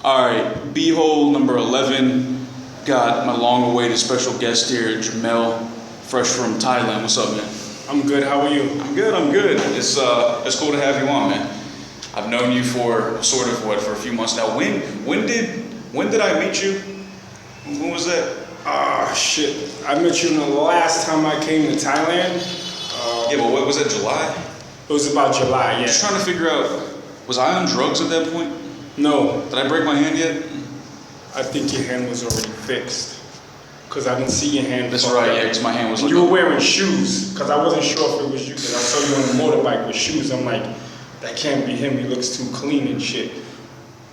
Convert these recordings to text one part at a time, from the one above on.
All right, B-hole number 11. Got my long-awaited special guest here, Jamel, fresh from Thailand. What's up, man? I'm good. How are you? I'm good. It's cool to have you on, man. I've known you for for a few months now. When did I meet you? When was that? Shit. I met you the last time I came to Thailand. Yeah, but what was that? July? It was about July. Yeah. I'm just trying to figure out. Was I on drugs at that point? No. Did I break my hand yet? I think your hand was already fixed. Cause I didn't see your hand. That's right. Yeah, because my hand was. You were wearing shoes. Cause I wasn't sure if it was you. Cause I saw you on a motorbike with shoes. I'm like, that can't be him. He looks too clean and shit.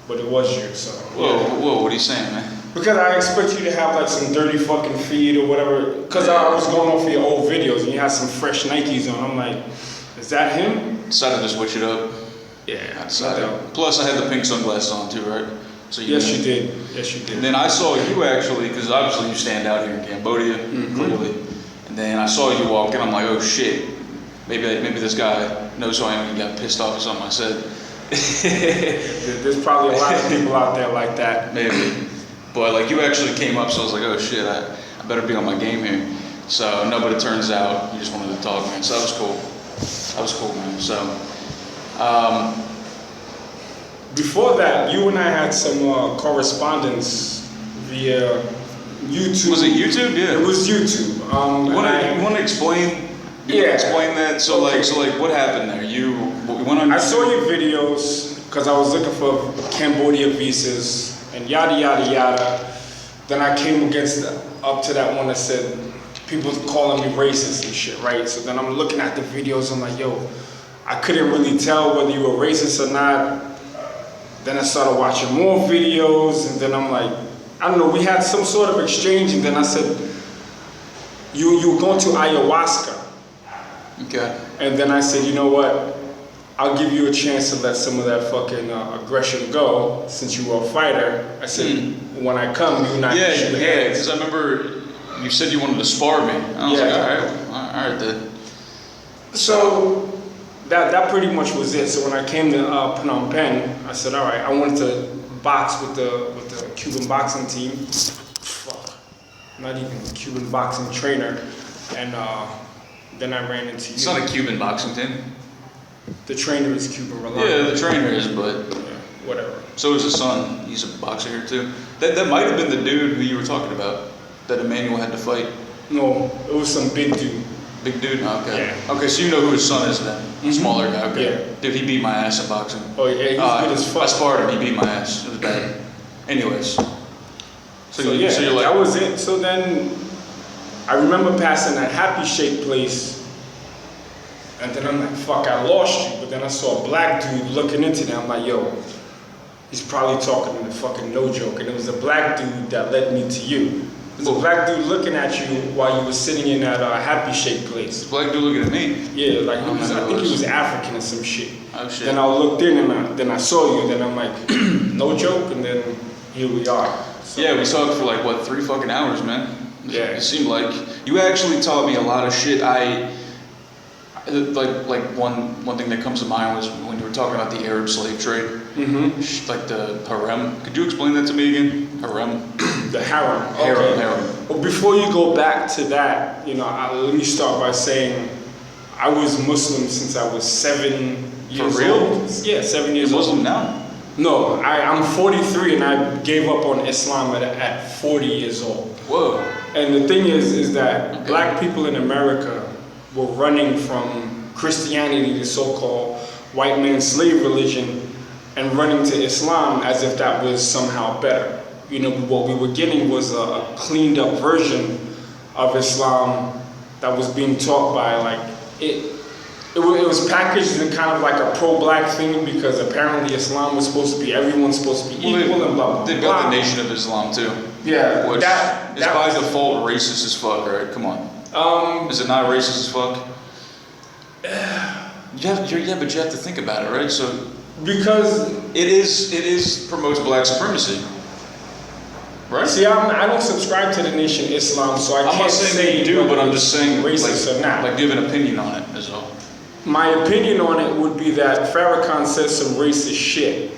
But it was you. So. Whoa! What are you saying, man? Because I expect you to have like some dirty fucking feet or whatever. Because I was going off your old videos and you had some fresh Nikes on. I'm like, is that him? Decided to switch it up. Yeah, I decided. Plus, I had the pink sunglasses on too, right? So you did. Yes, you did. And then I saw you actually, because obviously you stand out here in Cambodia, clearly. And then I saw you walk in. I'm like, oh shit, maybe this guy knows who I am and got pissed off at something I said. There's probably a lot of people out there like that. Maybe. But like you actually came up, so I was like, oh shit, I better be on my game here. So no, but it turns out you just wanted to talk, man. So that was cool. That was cool, man. So before that, you and I had some correspondence via YouTube. Was it YouTube? Yeah. It was YouTube. You want to explain? Explain that. So okay. like what happened there? You went on. I saw your videos because I was looking for Cambodia visas. And yada yada yada. Then I came up to that one that said people calling me racist and shit, right? So then I'm looking at the videos. I'm like, yo, I couldn't really tell whether you were racist or not. Then I started watching more videos, and then I'm like, I don't know. We had some sort of exchange, and then I said, you were going to ayahuasca. Okay. And then I said, you know what? I'll give you a chance to let some of that fucking aggression go, since you were a fighter. I said, when I come, you and I can shoot hands. Because I remember you said you wanted to spar me. And I was like, all right then. So that pretty much was it. So when I came to Phnom Penh, I said, all right, I wanted to box with the Cuban boxing team. Fuck, not even a Cuban boxing trainer. And then I ran into you. It's not a Cuban boxing team. The trainer is Cuban. Yeah, the trainer is, but whatever. So is his son. He's a boxer here too. That might have been the dude who you were talking about that Emmanuel had to fight. No, it was some big dude. Big dude? Okay. Yeah. Okay, so you know who his son is then. Smaller guy. Okay. Yeah. Dude, he beat my ass at boxing. Oh yeah, he's good as fuck. I sparred him. He beat my ass. It was bad. Anyways. So you're like, that was it. So then I remember passing that Happy Shake place. And then I'm like, fuck, I lost you. But then I saw a black dude looking into that. I'm like, yo, he's probably talking to the fucking No Joke. And it was a black dude that led me to you. There's a black dude looking at you while you were sitting in that Happy Shake place. Black dude looking at me? Yeah, like I think he was African or some shit. Oh shit. Then I looked in and then I saw you. Then I'm like, No Joke. And then here we are. So, yeah, we talked for like, what, 3 fucking hours, man? Yeah. It seemed like. You actually taught me a lot of shit. Like one thing that comes to mind was when you were talking about the Arab slave trade, like the harem. Could you explain that to me again? Harem. The harem. Okay. Harem. Well, before you go back to that, let me start by saying I was Muslim since I was 7 years For real? old. Yeah, 7 years old. You're Muslim now? No, I'm 43 and I gave up on Islam at 40 years old. Whoa. And the thing is that black people in America were running from Christianity, the so-called white man's slave religion, and running to Islam as if that was somehow better. What we were getting was a cleaned up version of Islam that was being taught by it was packaged in kind of like a pro-black thing because apparently Islam was supposed to be, everyone's supposed to be equal and blah, blah, blah. They built the Nation of Islam too. Yeah. Which is by default racist as fuck, right? Come on. Is it not racist as fuck? But you have to think about it, right? So because it is promotes black supremacy, right? See, I don't subscribe to the Nation Islam, so I can't say. I'm not saying you do, but I'm just saying racist or not. Like, do you have an opinion on it as well? My opinion on it would be that Farrakhan says some racist shit.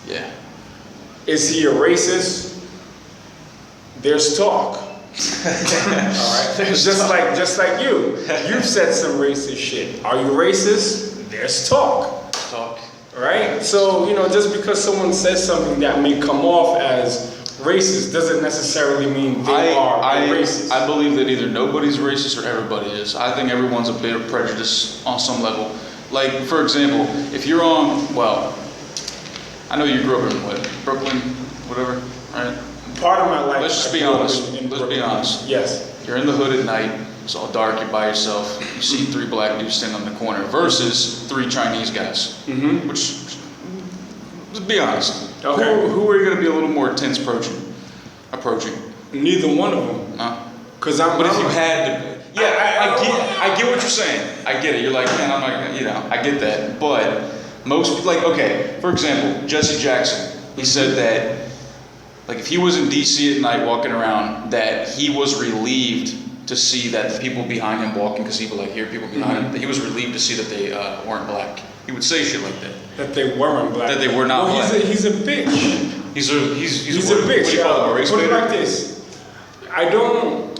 Yeah. Is he a racist? There's talk. All right. Just like you. You've said some racist shit. Are you racist? There's talk. Talk. Right? So, just because someone says something that may come off as racist doesn't necessarily mean they are racist. I believe that either nobody's racist or everybody is. I think everyone's a bit of prejudice on some level. Like, for example, if you're I know you grew up in Brooklyn, whatever, right? Part of my life. Let's just be honest. Let's be honest. Yes. You're in the hood at night. It's all dark. You're by yourself. You see 3 black dudes standing on the corner versus 3 Chinese guys. Mm-hmm. Which, let's be honest. Okay. Who are you going to be a little more tense approaching? Neither one of them. No. But if you had to, I get what you're saying. I get it. You're like, man, I'm not, I get that. But most, okay, for example, Jesse Jackson. He said that, if he was in D.C. at night walking around, that he was relieved to see that the people behind him walking, because he would hear people behind him, that he was relieved to see that they weren't black. He would say shit like that. That they weren't black. That they were not black. He's a bitch. He's a bitch. What do you call him, a race Put it baiter? like this. I don't,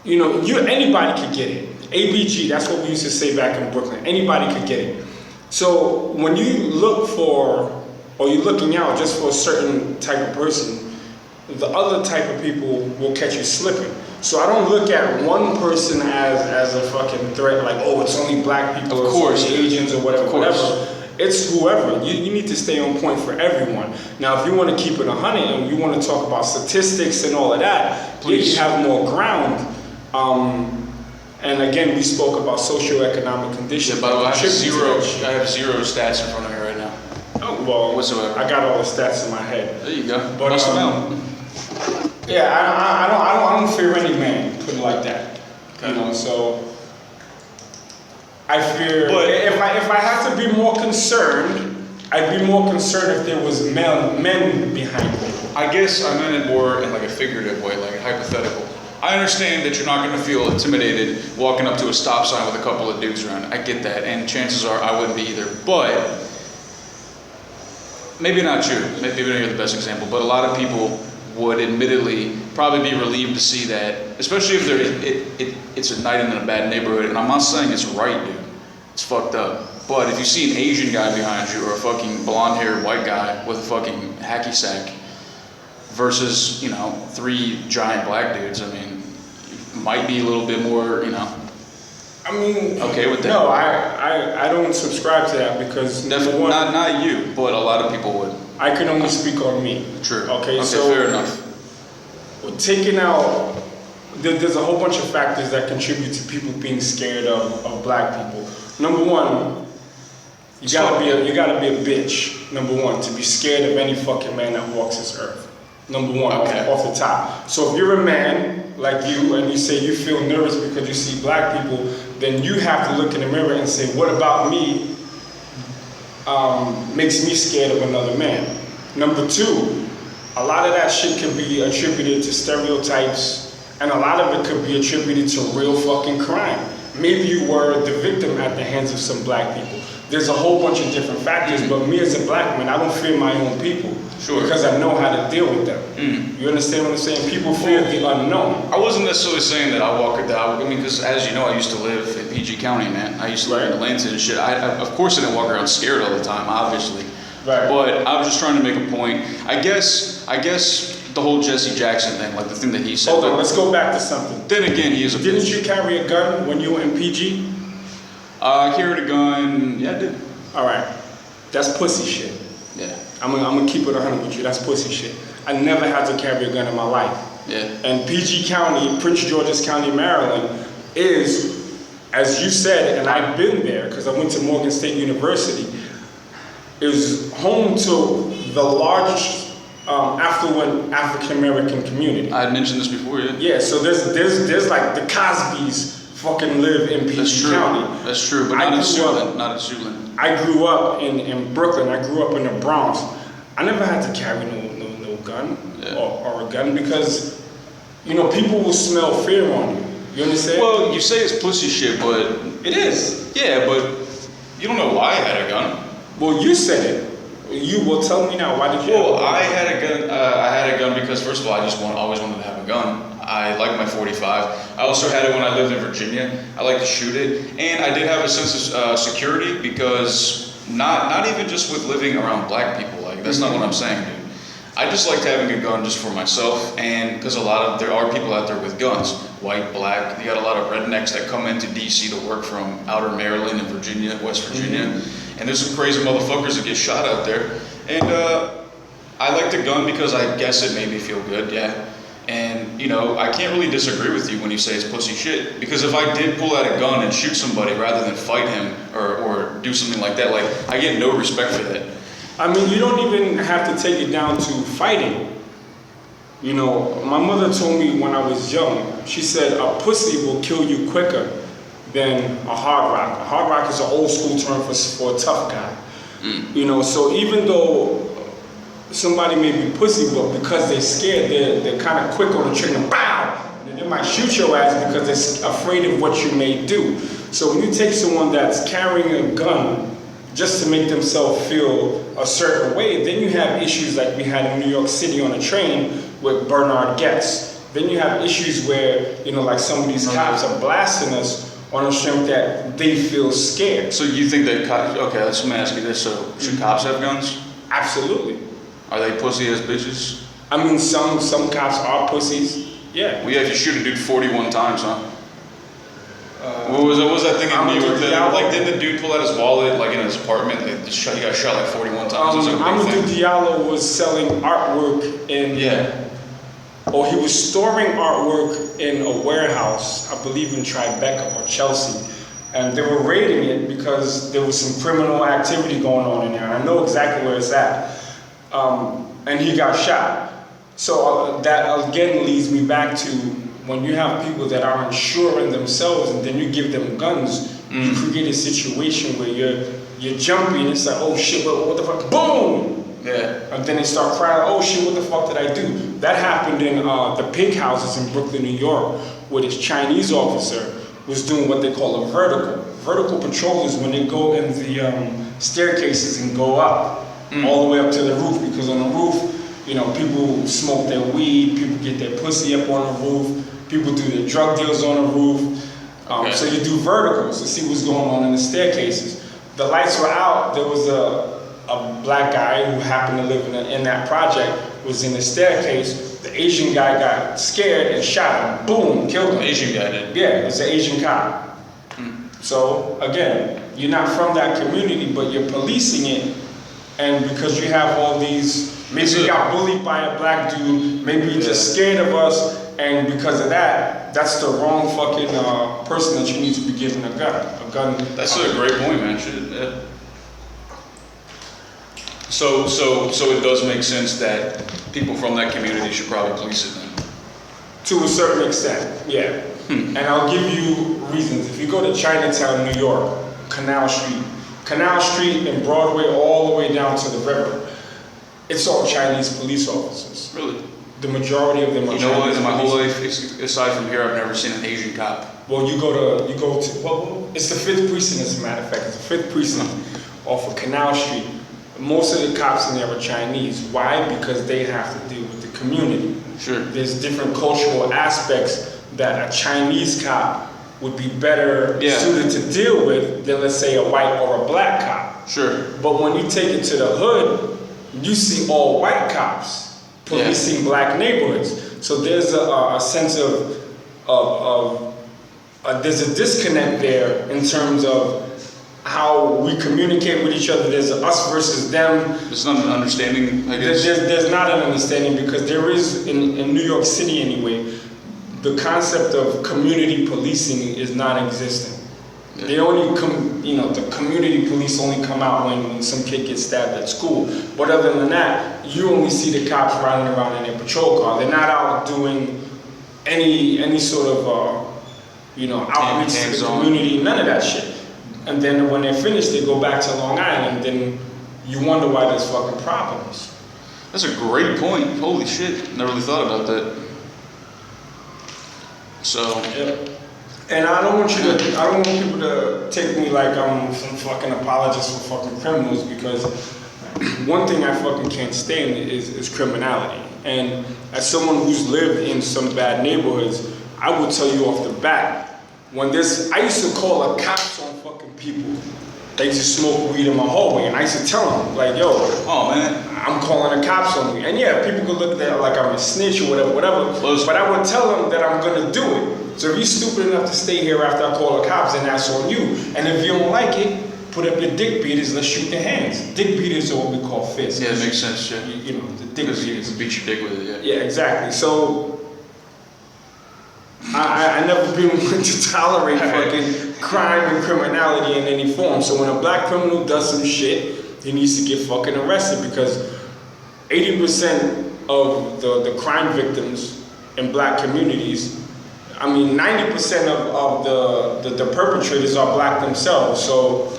anybody could get it. ABG, that's what we used to say back in Brooklyn. Anybody could get it. So when you look for, or you're looking out just for a certain type of person, the other type of people will catch you slipping. So I don't look at one person as a fucking threat, it's only black people, of course, or Asians or whatever. It's whoever. You need to stay on point for everyone. Now, if you want to keep it 100 and you want to talk about statistics and all of that, please. You have more ground. And again, we spoke about socioeconomic conditions. Yeah, by the way, I have zero stats in front of me right now. Oh, well, whatsoever. I got all the stats in my head. There you go. But, Bust them out. Yeah, I don't fear any man, put it like that. Okay. So I fear. But if I had to be more concerned, I'd be more concerned if there was men behind me. I guess I meant it more in a figurative way, hypothetical. I understand that you're not going to feel intimidated walking up to a stop sign with a couple of dudes around. I get that, and chances are I wouldn't be either. But maybe not you. Maybe you're the best example. But a lot of people would admittedly probably be relieved to see that, especially if it's at night and in a bad neighborhood. And I'm not saying it's right, dude. It's fucked up. But if you see an Asian guy behind you or a fucking blonde-haired white guy with a fucking hacky sack versus, 3 giant black dudes, you might be a little bit more, okay with that. No, I don't subscribe to that because definitely not you, but a lot of people would. I can only speak on me. True. Okay, so fair enough. Taking out, there's a whole bunch of factors that contribute to people being scared of black people. Number one, you gotta be a bitch. Number one, to be scared of any fucking man that walks this earth. Number one, off the top. So if you're a man like you and you say you feel nervous because you see black people, then you have to look in the mirror and say, what about me makes me scared of another man? Number two, a lot of that shit can be attributed to stereotypes, and a lot of it could be attributed to real fucking crime. Maybe you were the victim at the hands of some black people. There's a whole bunch of different factors, but me as a black man, I don't fear my own people. Sure. Because I know how to deal with them. You understand what I'm saying? People fear the unknown. I wasn't necessarily saying that I walk it down. Because as you know, I used to live in PG County, man. I used to live in Atlanta and shit. Of course I didn't walk around scared all the time, obviously. Right. But I was just trying to make a point. I guess the whole Jesse Jackson thing, the thing that he said. Hold on, let's go back to something. Then again, he is a Didn't bitch. you carry a gun when you were in PG? I carried a gun. Yeah, I did. All right. That's pussy shit. Yeah. I'm gonna keep it 100 with you. That's pussy shit. I never had to carry a gun in my life. Yeah. And PG County, Prince George's County, Maryland, is, as you said, and I've been there because I went to Morgan State University, is home to the largest affluent African American community. I had mentioned this before, yeah. Yeah. So there's the Cosbys fucking live in PG County. That's true, but not in Suitland. I grew up in Brooklyn. I grew up in the Bronx. I never had to carry no gun or a gun because, people will smell fear on you. You understand? Well, you say it's pussy shit, but... It is. Yeah, but you don't know why I had a gun. Well, you said it. You will tell me now. Why did you? Well, I had a gun. I had a gun because first of all, I just always wanted to have a gun. I like my 45. I also had it when I lived in Virginia. I like to shoot it, and I did have a sense of security because not even just with living around black people. Like that's not what I'm saying, dude. I just liked having a gun just for myself, and because there are people out there with guns, white, black. You got a lot of rednecks that come into DC to work from outer Maryland and Virginia, West Virginia, and there's some crazy motherfuckers that get shot out there. And I liked the gun because I guess it made me feel good, yeah. And you know, I can't really disagree with you when you say it's pussy shit, because if I did pull out a gun and shoot somebody rather than fight him or do something like that, like I get no respect for that. I mean, you don't even have to take it down to fighting. You know, my mother told me when I was young, she said a pussy will kill you quicker than a hard rock. A hard rock is an old school term for a tough guy. You know, so even though somebody may be pussy, but because they're scared, they're kind of quick on the trigger, bow! And they might shoot your ass because they're afraid of what you may do. So when you take someone that's carrying a gun just to make themselves feel a certain way, then you have issues like we had in New York City on a train with Bernard Getz. Then you have issues where, you know, like some of these cops are blasting us on the strength that they feel scared. So you think that cops, okay, let me ask you this, so should cops have guns? Absolutely. Are they pussy ass bitches? I mean, some cops are pussies, yeah. We had to shoot a dude 41 times, huh? What was that thing in New York? Like, didn't the dude pull out his wallet, like in his apartment? He got shot like 41 times. It was like a big thing. Diallo was selling artwork in. Yeah. Or he was storing artwork in a warehouse, I believe in Tribeca or Chelsea, and they were raiding it because there was some criminal activity going on in there. I know exactly where it's at, and he got shot. So that again leads me back to, when you have people that are unsure in themselves and then you give them guns, you create a situation where you're jumping. It's like, oh shit, what the fuck? Boom! Yeah. And then they start crying, oh shit, what the fuck did I do? That happened in the pig houses in Brooklyn, New York, where this Chinese officer was doing what they call a vertical. Vertical patrol is when they go in the staircases and go up, all the way up to the roof, because on the roof, you know, people smoke their weed, people get their pussy up on the roof, people do their drug deals on the roof. So you do verticals to see what's going on in the staircases. The lights were out. There was a black guy who happened to live in that project, was in the staircase. The Asian guy got scared and shot him. Boom, killed him. The Asian guy did? Yeah, it was an Asian cop. So again, you're not from that community, but you're policing it. And because you have all these, maybe you got bullied by a black dude, maybe you're just scared of us, and because of that, that's the wrong fucking person that you need to be given a gun. That's a great point, man. So it does make sense that people from that community should probably police it then. To a certain extent, yeah. And I'll give you reasons. If you go to Chinatown, New York, Canal Street and Broadway all the way down to the river, it's all Chinese police officers. Really? The majority of them are Chinese. You know what? In my whole life, aside from here, I've never seen an Asian cop. Well, you go to, well, it's the 5th precinct, as a matter of fact. It's the 5th precinct off of Canal Street. Most of the cops in there are Chinese. Why? Because they have to deal with the community. Sure. There's different cultural aspects that a Chinese cop would be better suited to deal with than, let's say, a white or a black cop. Sure. But when you take it to the hood, you see all white cops policing black neighborhoods. So there's a sense of there's a disconnect there in terms of how we communicate with each other. There's us versus them. There's not an understanding, I guess. There's not an understanding, because there is, in New York City anyway, the concept of community policing is non-existent. Yeah. They only the community police only come out when some kid gets stabbed at school. But other than that, you only see the cops riding around in their patrol car. They're not out doing any sort of outreach to the community, none of that shit. And then when they're finished, they go back to Long Island. Then you wonder why there's fucking problems. That's a great point. Holy shit! Never really thought about that. So. Yeah. And I don't want people to take me like I'm some fucking apologist for fucking criminals, because one thing I fucking can't stand is criminality. And as someone who's lived in some bad neighborhoods, I will tell you off the bat, I used to call the cops on fucking people. They used to smoke weed in my hallway, and I used to tell them, like, yo, oh man, I'm calling the cops on you. And yeah, people could look at that like I'm a snitch or whatever. But I would tell them that I'm gonna do it. So if you're stupid enough to stay here after I call the cops, then that's on you. And if you don't like it, put up your dick beaters, let's shoot your hands. Dick beaters are what we call fists. Yeah, it makes sense, yeah. You know, the dick beaters. You can beat your dick with it, yeah. Yeah, exactly. So I never been willing to tolerate fucking crime and criminality in any form. So when a black criminal does some shit, he needs to get fucking arrested, because 80% of the crime victims in black communities, 90% of the perpetrators are black themselves. So,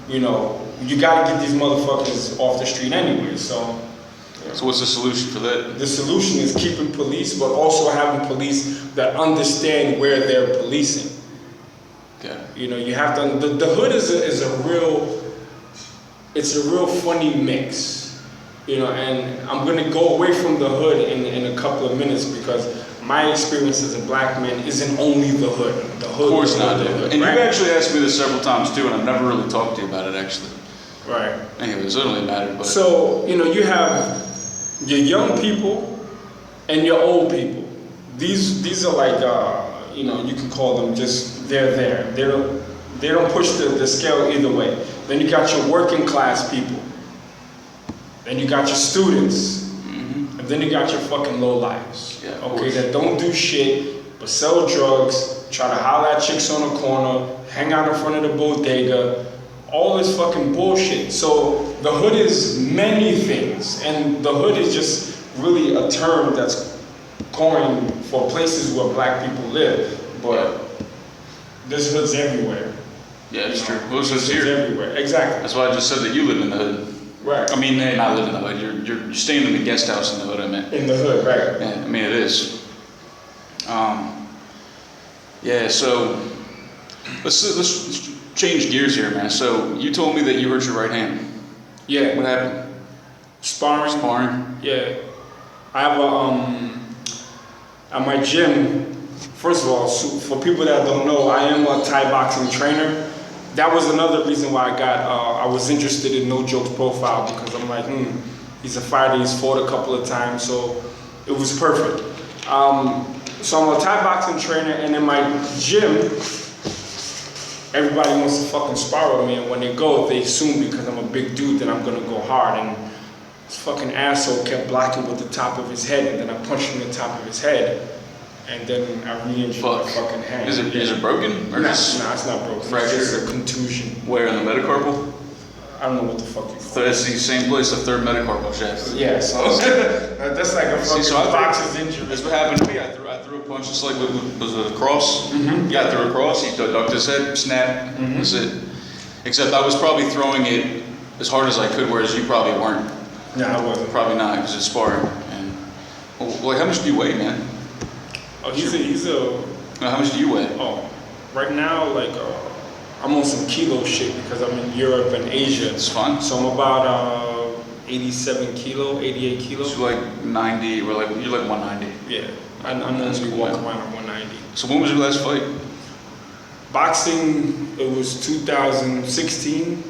you know, you gotta get these motherfuckers off the street anyway. So what's the solution for that? the solution is keeping police, but also having police that understand where they're policing. Okay. You know, you have to. The hood is a real funny mix. You know, and I'm gonna go away from the hood in a couple of minutes, because my experience as a black man isn't only the hood. The hood. Of course not, dude. Hood, and right? you've actually asked me this several times too, and I've never really talked to you about it actually. Right. Anyways, it doesn't really matter. But So, you know, you have your young people and your old people. These are like, you know, you can call them just, they're there. They don't push the scale either way. Then you got your working class people. Then you got your students. And then you got your fucking lowlifes. Yeah, okay, that don't do shit, but sell drugs, try to holler at chicks on the corner, hang out in front of the bodega, all this fucking bullshit. So the hood is many things, and the hood is just really a term that's coined for places where black people live. But there's hoods everywhere. yeah, it's true. Well, it's There's just hoods here. everywhere. Exactly. That's why I just said that you live in the hood. Right. I mean, not live in the hood. You're staying in the guest house in the hood. I mean. In the hood, right? Yeah, I mean it is. Yeah. So let's change gears here, man. So you told me that you hurt your right hand. Yeah. What happened? Sparring. Sparring. Yeah. I have at my gym. First of all, for people that don't know, I am a Thai boxing trainer. That was another reason why I was interested in No Joke's profile, because I'm like, he's a fighter, he's fought a couple of times, so it was perfect. So I'm a Thai boxing trainer, and in my gym, everybody wants to fucking spar with me, and when they go, they assume because I'm a big dude that I'm gonna go hard, and this fucking asshole kept blocking with the top of his head, and then I punched him in the top of his head. And then I re-injured my fucking hand. Is it broken? Or Nah, just it's not broken. fractured? It's just a contusion. Where in the metacarpal? I don't know what the fuck you call So it's the same place, the third metacarpal shaft. Yeah, so that's like a fucking boxer's injury. That's what happened to me. I threw a punch just like was it a cross? Yeah, I threw a cross. He ducked his head, snap. That's it. Except I was probably throwing it as hard as I could, whereas you probably weren't. No, I wasn't. Probably not, because it's sparring. And like, how much do you weigh, man? Oh, he's a. No, how much do you weigh? Oh, right now, like I'm on some kilo shit because I'm in Europe and Asia. It's fun. So I'm about 87 kilo, 88 kilos. So like 90, you're like 190. Yeah, I normally walk around at 190. So when was your last fight? Boxing, it was 2016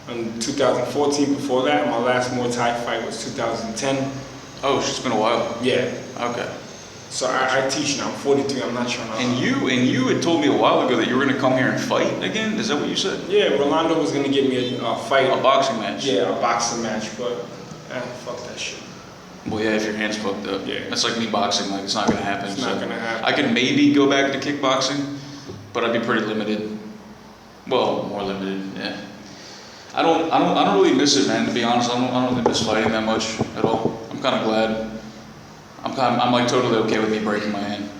and 2014 before that. My last Muay Thai fight was 2010. Oh, it's been a while. Yeah. Okay. So I teach now. I'm 43. I'm not trying to. And you had told me a while ago that you were going to come here and fight again. Is that what you said? Yeah, Rolando was going to get me a fight. A boxing match. Yeah, a boxing match, but fuck that shit. Well, yeah, if your hand's fucked up. Yeah. That's like me boxing. Like, it's not going to happen. It's not gonna happen. I could maybe go back to kickboxing, but I'd be pretty limited. Well, more limited. Yeah. I don't really miss it, man. To be honest, I don't really miss fighting that much at all. I'm kind of glad. I'm like totally okay with me breaking my hand,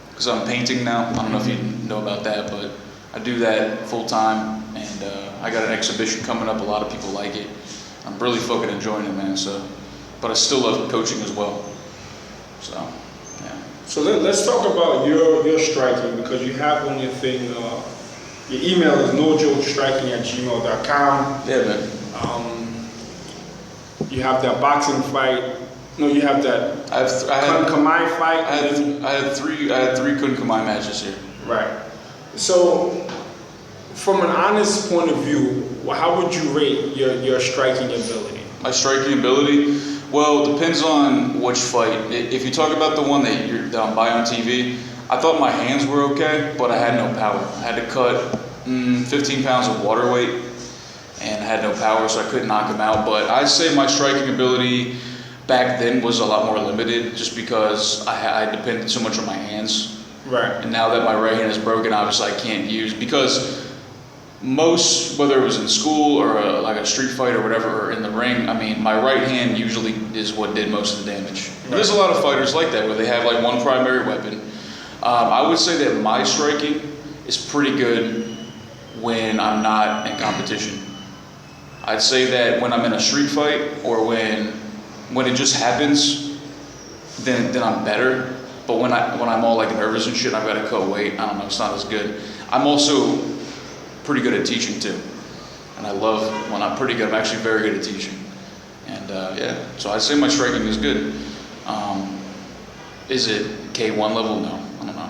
because I'm painting now. I don't know if you know about that, but I do that full time, and I got an exhibition coming up. A lot of people like it. I'm really fucking enjoying it, man. So, but I still love coaching as well. So, yeah. So let's talk about your striking, because you have on your thing. Your email is nojokestriking@gmail.com. Yeah, man. You have that boxing fight. No, you have that Kamai fight. I had three Kun Kamai matches here. Right. So, from an honest point of view, how would you rate your striking ability? My striking ability? Well, depends on which fight. If you talk about the one that I'm by on TV, I thought my hands were okay, but I had no power. I had to cut 15 pounds of water weight and had no power, so I couldn't knock him out. But I'd say my striking ability back then was a lot more limited just because I depended so much on my hands. Right. And now that my right hand is broken, obviously I can't use, because most, whether it was in school or like a street fight or whatever, or in the ring, I mean, my right hand usually is what did most of the damage. Right. There's a lot of fighters like that where they have like one primary weapon. I would say that my striking is pretty good when I'm not in competition. I'd say that when I'm in a street fight or when it just happens, then I'm better. But when I'm all like nervous and shit, I've got to cut weight. I don't know, it's not as good. I'm also pretty good at teaching too, and I love when I'm pretty good. I'm actually very good at teaching, and yeah. So I'd say my striking is good. Is it K1 level? No, I don't know.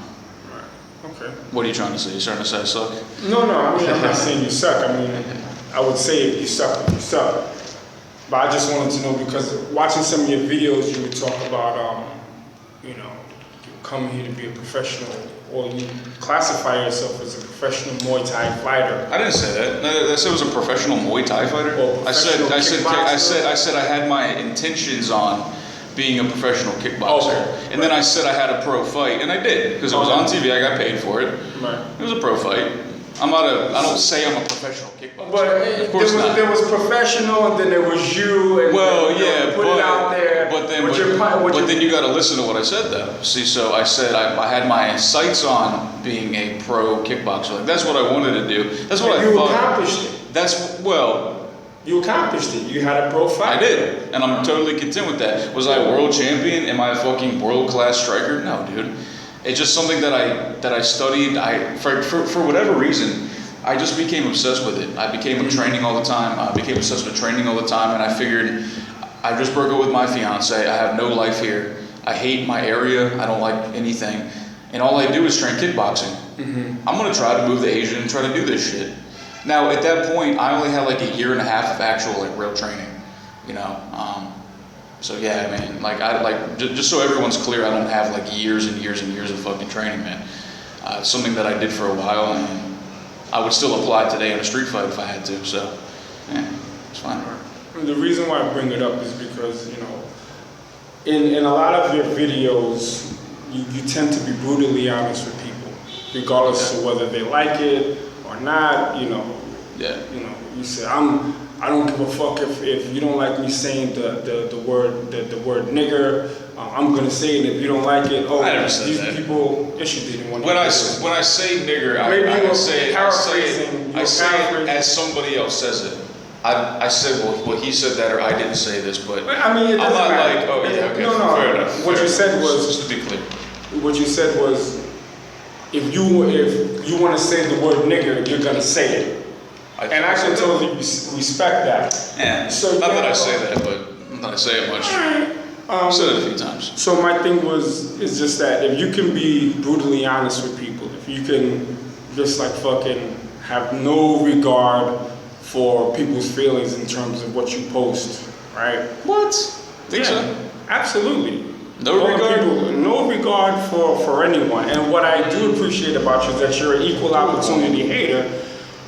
Right. Okay. What are you trying to say? You starting to say I suck? No. I mean, I'm not saying you suck. I mean, I would say if you suck, you suck. But I just wanted to know, because watching some of your videos, you would talk about, you come here to be a professional, or you classify yourself as a professional Muay Thai fighter. I didn't say that. I said I was a professional Muay Thai fighter. I said I had my intentions on being a professional kickboxer, and then I said I had a pro fight, and I did, because it was on TV. I got paid for it. Right. It was a pro fight. I don't say I'm a professional kickboxer. But of course not. There was professional, and then there was you, and put it out there. But then you got to listen to what I said, though. See, so I said I had my sights on being a pro kickboxer. Like, that's what I wanted to do. That's what I thought. You accomplished it. You accomplished it. You had a pro fight. I did, and I'm totally content with that. Was I a world champion? Am I a fucking world-class striker? No, dude. It's just something that I studied. For whatever reason, I just became obsessed with it. I became training all the time. I became obsessed with training all the time, and I figured I just broke up with my fiance. I have no life here. I hate my area. I don't like anything, and all I do is train kickboxing. Mm-hmm. I'm gonna try to move to Asia and try to do this shit. Now, at that point, I only had like a year and a half of actual like real training, So yeah, man, just so everyone's clear, I don't have like years and years and years of fucking training, man. It's something that I did for a while, and I would still apply today in a street fight if I had to. So, yeah, it's fine. The reason why I bring it up is because in a lot of your videos, you tend to be brutally honest with people, regardless of whether they like it or not. Yeah. You say I don't give a fuck if you don't like me saying the word nigger. I'm gonna say it. If you don't like it, I never said these that. people. Yes, you didn't want to. When I say nigger, I say it as somebody else says it. I said, well, he said that, or I didn't say this, but I mean, it doesn't I'm not matter. like, oh yeah, okay, no. Fair enough. What you said was, just to be clear. What you said was, if you want to say the word nigger, you're gonna say it. And I can totally respect that. Yeah. So not that I say that, but not that I say it much. I've said it a few times. So my thing is just that if you can be brutally honest with people, if you can just like fucking have no regard for people's feelings in terms of what you post, right? What? Think so? Absolutely. No regard for anyone. And what I do appreciate about you is that you're an equal opportunity hater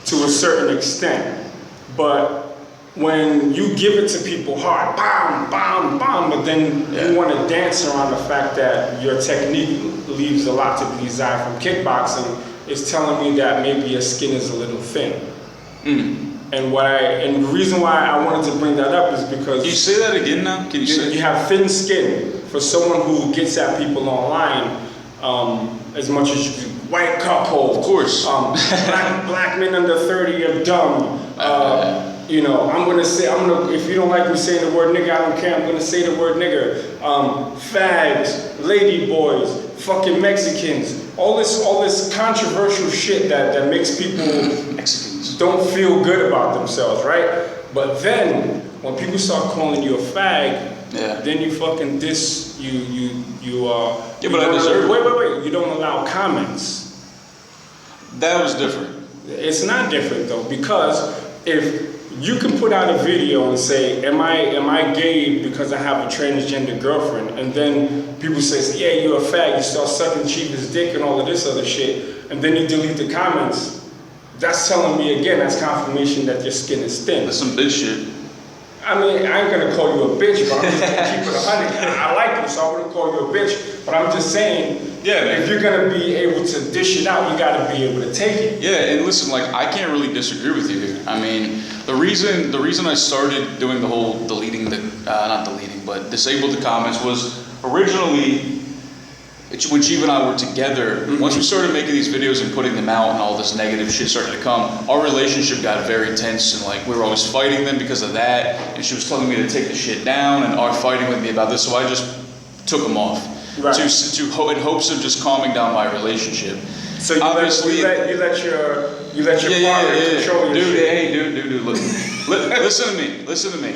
to a certain extent. But when you give it to people hard, bam, bam, bam, but then you want to dance around the fact that your technique leaves a lot to be desired from kickboxing, is telling me that maybe your skin is a little thin. And the reason why I wanted to bring that up is because... Can you say that again now? Can you say? You have thin skin. For someone who gets at people online, as much as you do, white couple, of course, black men under 30 are dumb. If you don't like me saying the word nigger, I don't care. I'm gonna say the word nigger. Fags, lady boys, fucking Mexicans. All this controversial shit that makes people Mexicans don't feel good about themselves, right? But then when people start calling you a fag, Yeah. then you fucking diss Yeah, but I deserve it. Wait. You don't allow comments. That was different. It's not different though, because if you can put out a video and say, am I gay because I have a transgender girlfriend? And then people say, yeah, you're a fag, you start sucking Chiba's dick and all of this other shit, and then you delete the comments. That's telling me again, that's confirmation that your skin is thin. That's some bitch shit. I mean, I ain't gonna call you a bitch, but I'm just gonna keep it 100. I like you, so I wouldn't call you a bitch. But I'm just saying, Yeah, man. if you're gonna be able to dish it out, you gotta be able to take it. Yeah, and listen, like I can't really disagree with you here. I mean, the reason I started doing the whole not deleting, but disable the comments was originally when Chief and I were together. Once we started making these videos and putting them out, and all this negative shit started to come, our relationship got very tense, and like we were always fighting them because of that. And she was telling me to take the shit down, and are fighting with me about this. So I just took them off. Right. In hopes of just calming down my relationship. So you Obviously, let your partner control your shit. Dude, look, listen to me.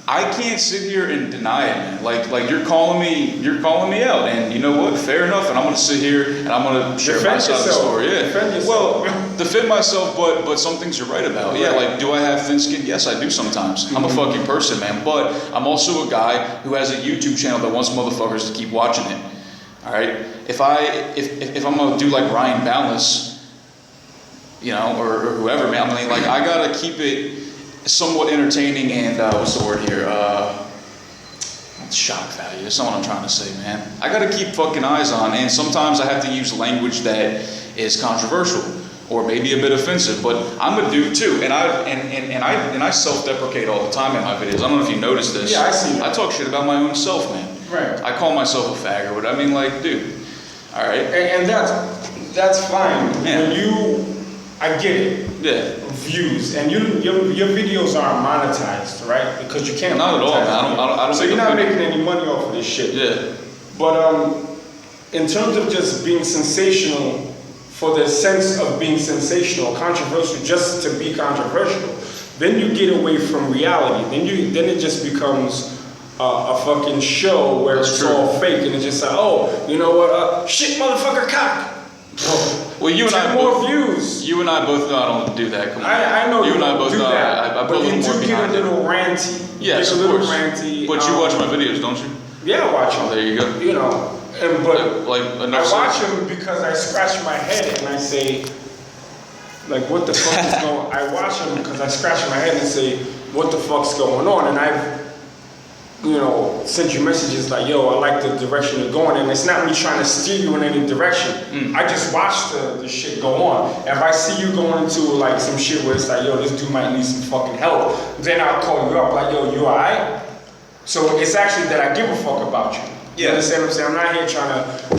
I can't sit here and deny it, man. Like you're calling me out, and you know what? Fair enough. And I'm gonna sit here and I'm gonna share my side of the story. Yeah. Defend yourself. Well, defend myself, but some things you're right about. Yeah. Like, do I have thin skin? Yes, I do sometimes. I'm a fucking person, man. But I'm also a guy who has a YouTube channel that wants motherfuckers to keep watching it. All right. If I'm gonna do like Ryan Boundless, you know, or whoever, man. I mean, like I gotta keep it somewhat entertaining and what's the word here? Shock value. That's not what I'm trying to say, man. I gotta keep fucking eyes on, and sometimes I have to use language that is controversial or maybe a bit offensive. But I'm a dude too, and I self-deprecate all the time in my videos. I don't know if you noticed this. Yeah, I see that. I talk shit about my own self, man. Right. I call myself a fag or what. I mean, like, dude. All right. And that's fine. Yeah. I get it. Yeah. Views, and your videos aren't monetized, right? Because you can't. Not at all, man. I don't. So you're not making any money off of this shit. Yeah. But in terms of just being sensational, for the sense of being sensational, controversial, just to be controversial, then you get away from reality. Then it just becomes a fucking show where it's all fake, and it's just like, oh, you know what? Shit, motherfucker, cock. Well, you and I more views. You and I both know I don't do that. Come on. I know you and I both do know that, I put a little more behind it. But you do get a little ranty. Yes, of course. Ranty, but you watch my videos, don't you? Yeah, I watch them. Oh, there you go. You know, but I watch them because I scratch my head and I say, like, what the fuck is going on? I watch them because I scratch my head and say, what the fuck's going on? And I've, sent you messages like, yo, I like the direction you're going, and it's not me trying to steer you in any direction. I just watch the shit go on. And if I see you going into like some shit where it's like, yo, this dude might need some fucking help, then I'll call you up like, yo, you alright? So it's actually that I give a fuck about you. You understand what I'm saying? I'm not here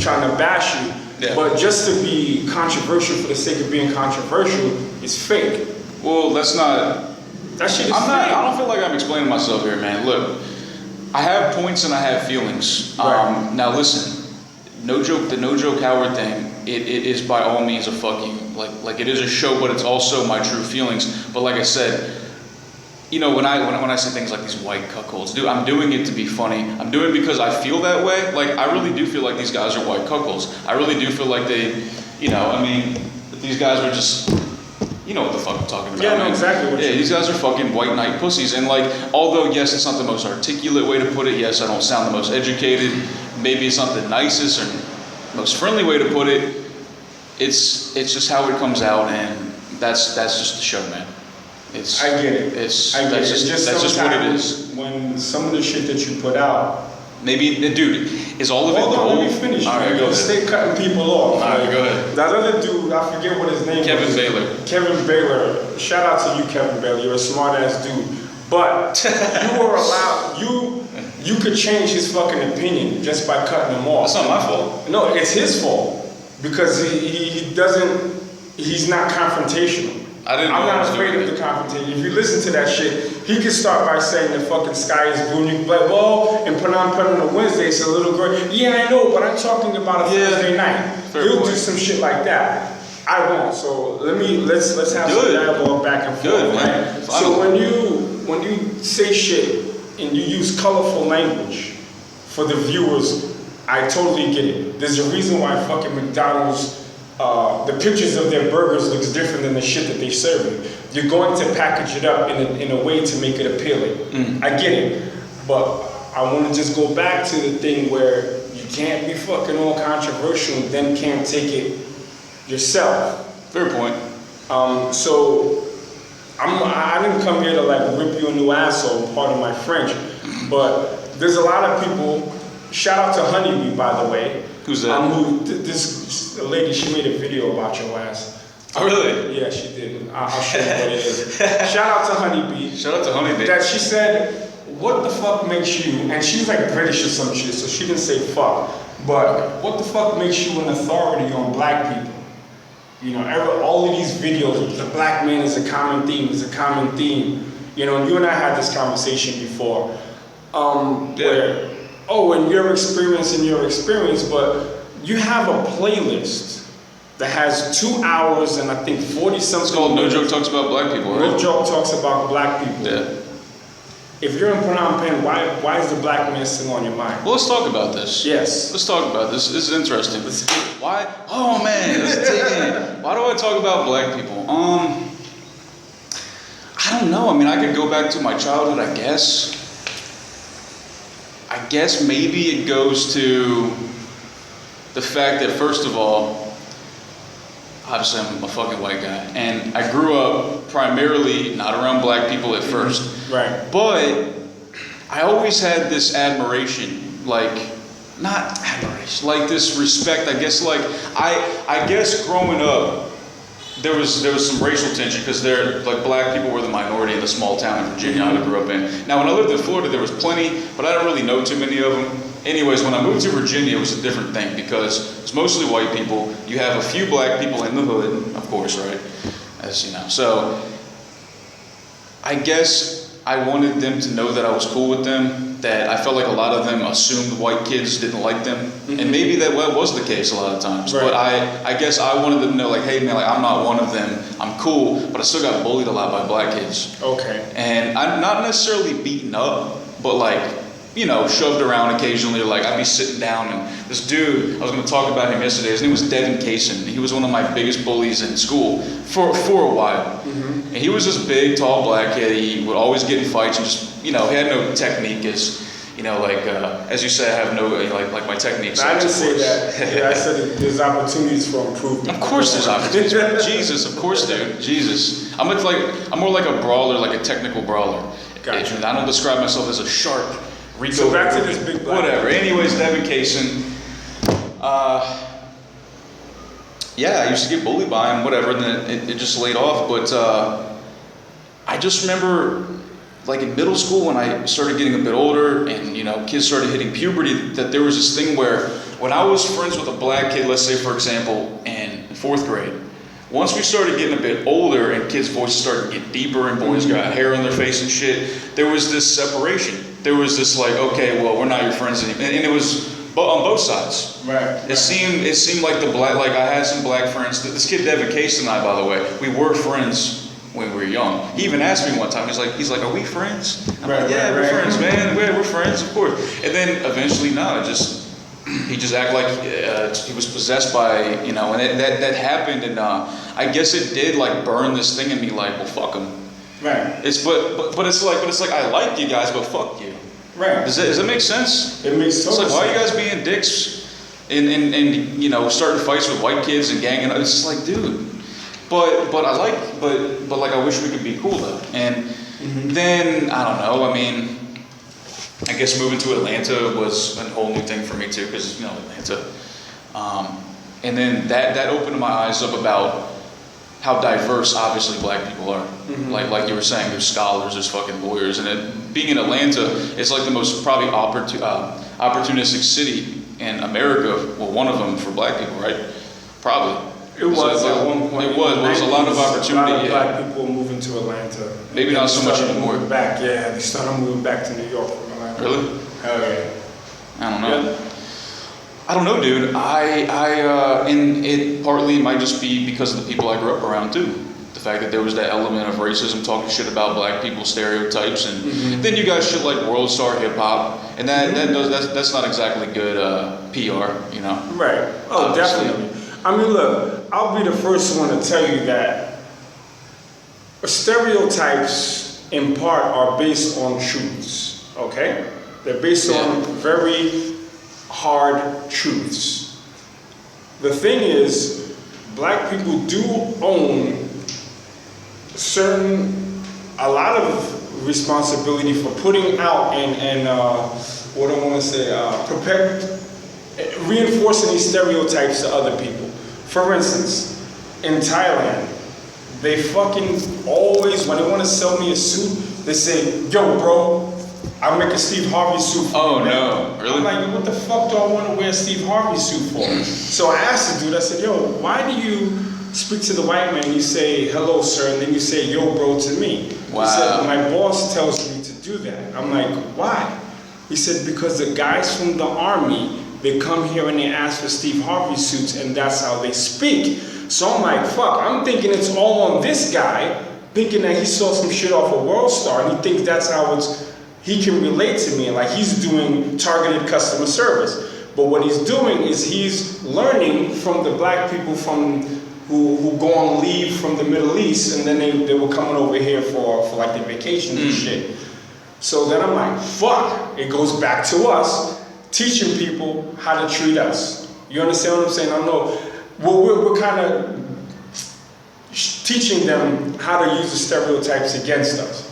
trying to bash you. Yeah. But just to be controversial for the sake of being controversial is fake. Well, that's not. That shit is fake. I don't feel like I'm explaining myself here, man. Look, I have points and I have feelings. Right. Now listen, no joke. The no joke Howard thing. It is by all means a fucking like it is a show, but it's also my true feelings. But like I said, when I say things like these white cuckolds, dude, I'm doing it to be funny. I'm doing it because I feel that way. Like I really do feel like these guys are white cuckolds. I really do feel like they, that these guys are just. You know what the fuck I'm talking about. Yeah, I know exactly what these guys are fucking white knight pussies. And like, although yes, it's not the most articulate way to put it. Yes, I don't sound the most educated. Maybe it's not the nicest or most friendly way to put it. It's just how it comes out, and that's just the show, man. I get it. That's just what it is. When some of the shit that you put out. Maybe, dude, is all of it gold? Hold on, let me finish. All right, go ahead. Stay cutting people off. All right, go ahead. That other dude, I forget what his name Kevin was. Baylor. Kevin Baylor. Shout out to you, Kevin Baylor. You're a smart ass dude. But you were allowed. You could change his fucking opinion just by cutting him off. That's not my fault. No, it's his fault because he doesn't. He's not confrontational. I'm not afraid of the confrontation. If you listen to that shit, he can start by saying the fucking sky is blue, and you can be like, well, and put on a Wednesday, it's a little girl. Yeah, I know, but I'm talking about a Thursday night. He'll do some shit like that. I won't. So let's have some dialogue back and forth. Good, man. Right? So when you say shit and you use colorful language for the viewers, I totally get it. There's a reason why fucking McDonald's, the pictures of their burgers looks different than the shit that they serving. You're going to package it up in a way to make it appealing. I get it, but I want to just go back to the thing where you can't be fucking all controversial and then can't take it yourself. Fair point. So I didn't come here to like rip you a new asshole, pardon my French, but there's a lot of people. Shout out to Honeybee, by the way. Who's that? This lady, she made a video about your ass. Oh, really? Yeah, she did. I'll show you what it is. Shout out to Honeybee. Shout out to Honeybee. That she said, what the fuck makes you, and she's like British or some shit, so she didn't say fuck, but what the fuck makes you an authority on black people? You know, all of these videos, the black man is a common theme, You know, you and I had this conversation before, where, and your experience, but you have a playlist that has 2 hours and I think 40 something. It's called No Joke Talks About Black People, right? No Joke Talks About Black People. Yeah. If you're in Phnom Penh, why is the black man still on your mind? Well, let's talk about this. Yes. Let's talk about this. This is interesting. Why? Oh man, let's dig in. Why do I talk about black people? I don't know. I mean, I could go back to my childhood, I guess. I guess maybe it goes to the fact that, first of all, obviously I'm a fucking white guy, and I grew up primarily not around black people at first. Right. But I always had this admiration, like, not admiration, like this respect, I guess, like, I guess growing up, there was some racial tension because black people were the minority in the small town in Virginia I grew up in. Now, when I lived in Florida, there was plenty, but I didn't really know too many of them. Anyways, when I moved to Virginia, it was a different thing because it's mostly white people. You have a few black people in the hood, of course, right? As you know. So, I guess I wanted them to know that I was cool with them, that I felt like a lot of them assumed white kids didn't like them. And maybe that was the case a lot of times. Right. But I guess I wanted them to know, like, hey man, like, I'm not one of them. I'm cool, but I still got bullied a lot by black kids. Okay. And I'm not necessarily beaten up, but like, you know, shoved around occasionally. Like, I'd be sitting down and this dude, I was going to talk about him yesterday, his name was Devin Kaysen. He was one of my biggest bullies in school for a while. And he was this big, tall black kid. He would always get in fights and just, you know, he had no technique as, you know, like, as you say, I have no, like my techniques. I didn't say that. Yeah, I said there's opportunities for improvement. Of course there's opportunities. Jesus, of course, dude. Jesus. I'm more like a brawler, like a technical brawler. Gotcha. And I don't describe myself as a sharp Rico. So back to this big black. Whatever. Anyways, Devin Kaysen. Yeah, I used to get bullied by him, whatever, and then it just laid off. But I just remember, like in middle school, when I started getting a bit older, and you know, kids started hitting puberty, that there was this thing where when I was friends with a black kid, let's say for example, in 4th grade, once we started getting a bit older and kids' voices started to get deeper and boys got hair on their face and shit, there was this separation. There was this like, okay, well, we're not your friends anymore, and it was on both sides. Right. It seemed like I had some black friends. This kid Devin Case and I, by the way, we were friends when we were young. He even asked me one time. He's like, "Are we friends?" I'm like, "Yeah, we're friends, man. We're friends, of course." And then eventually, no, he just acted like he was possessed by, you know, and that happened, and I guess it did like burn this thing in me, like, well, fuck him. Right. But it's like I like you guys, but fuck you. Right. Does that make sense? It makes total sense. It's like, why are you guys being dicks and you know, starting fights with white kids and ganging up? It's just like, dude. But I wish we could be cool though. And then I don't know. I mean, I guess moving to Atlanta was a whole new thing for me too, because, you know, Atlanta. And then that opened my eyes up about how diverse, obviously, black people are. Like you were saying, there's scholars, there's fucking lawyers, and being in Atlanta, it's like the most probably opportunistic city in America. Well, one of them for black people, right? Probably. It was at one point. It was. There was a lot of opportunity. A lot of black people moving to Atlanta. Maybe not so much anymore. Back, yeah, they started moving back to New York from Atlanta. Really? Hell yeah. I don't know. Yeah. I don't know, dude. And it partly might just be because of the people I grew up around too. the fact that there was that element of racism, talking shit about black people, stereotypes, and then you got shit like World Star Hip Hop, and that's not exactly good PR, you know. Right. Oh, Obviously. definitely. I mean, look, I'll be the first one to tell you that stereotypes, in part, are based on truths. Okay, they're based on very hard truths. The thing is, black people do own a lot of responsibility for putting out and what I want to say, reinforcing these stereotypes to other people. For instance, in Thailand, they fucking always, when they want to sell me a suit, they say, yo bro, I'll make a Steve Harvey suit for you. Oh no, really? I'm like, what the fuck do I want to wear a Steve Harvey suit for? So I asked the dude, I said, yo, why do you speak to the white man, you say, hello sir, and then you say, yo bro to me? Wow. He said, my boss tells me to do that. I'm like, why? He said, because the guys from the army, they come here and they ask for Steve Harvey suits, and that's how they speak. So I'm like, fuck, I'm thinking it's all on this guy, thinking that he saw some shit off a World Star, and he thinks that's how he can relate to me, like he's doing targeted customer service. But what he's doing is he's learning from the black people who go on leave from the Middle East, and then they were coming over here for like their vacations and shit. So then I'm like, fuck, it goes back to us, teaching people how to treat us. You understand what I'm saying? I know we're kind of teaching them how to use the stereotypes against us.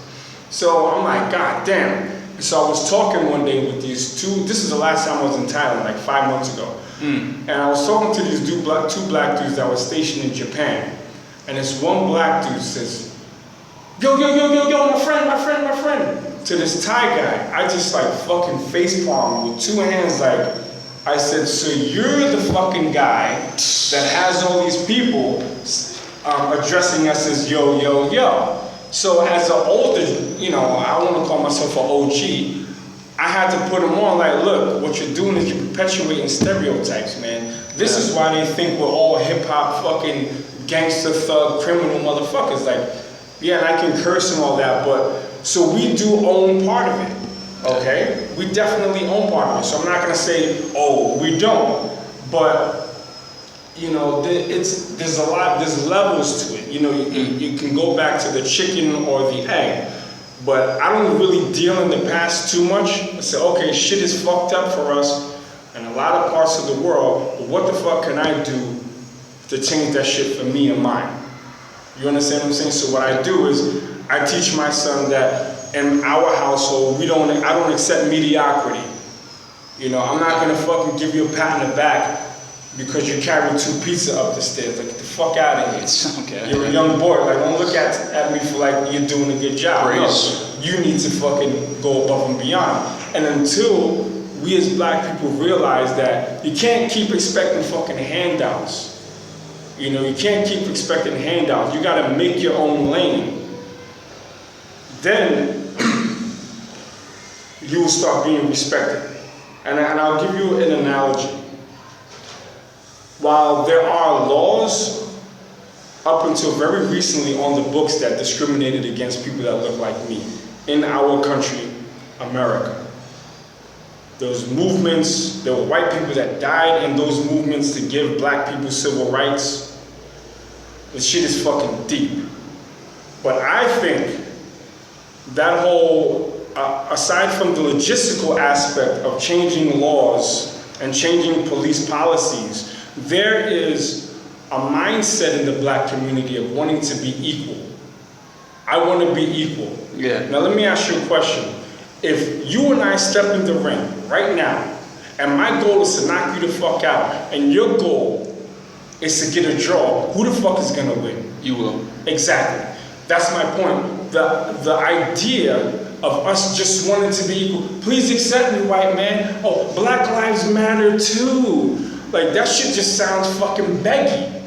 So I'm like, God damn. So I was talking one day with these two, this is the last time I was in Thailand, like 5 months ago. And I was talking to these two black dudes that were stationed in Japan. And this one black dude says, yo, my friend. To this Thai guy, I just like fucking facepalm with two hands like, I said, so you're the fucking guy that has all these people addressing us as yo. So as an older, you know, I want to call myself an OG, I had to put them on like, look, what you're doing is you're perpetuating stereotypes, man. This is why they think we're all hip-hop fucking gangster, thug, criminal motherfuckers. Like, yeah, and I can curse and all that, but, so we do own part of it, okay? We definitely own part of it. So I'm not gonna say, oh, we don't, but, you know, there's levels to it. You know, you can go back to the chicken or the egg, but I don't really deal in the past too much. I say, okay, shit is fucked up for us in a lot of parts of the world, but what the fuck can I do to change that shit for me and mine? You understand what I'm saying? So what I do is, I teach my son that in our household, I don't accept mediocrity. You know, I'm not gonna fucking give you a pat in the back because you carry 2 pizzas up the stairs. Like, get the fuck out of here. Okay. You're a young boy. Like, don't look at me for like you're doing a good job. No, you need to fucking go above and beyond. And until we as black people realize that you can't keep expecting fucking handouts. You know, you can't keep expecting handouts. You gotta make your own lane. Then you will start being respected. And I'll give you an analogy. While there are laws up until very recently on the books that discriminated against people that look like me in our country, America, those movements, there were white people that died in those movements to give black people civil rights. The shit is fucking deep. But I think that whole, aside from the logistical aspect of changing laws and changing police policies, there is a mindset in the black community of wanting to be equal. I want to be equal. Yeah. Now let me ask you a question. If you and I step in the ring right now, and my goal is to knock you the fuck out, and your goal is to get a draw, who the fuck is gonna win? You will. Exactly. That's my point. The idea of us just wanting to be equal. Please accept me, white man. Oh, Black Lives Matter too. Like, that shit just sounds fucking beggy.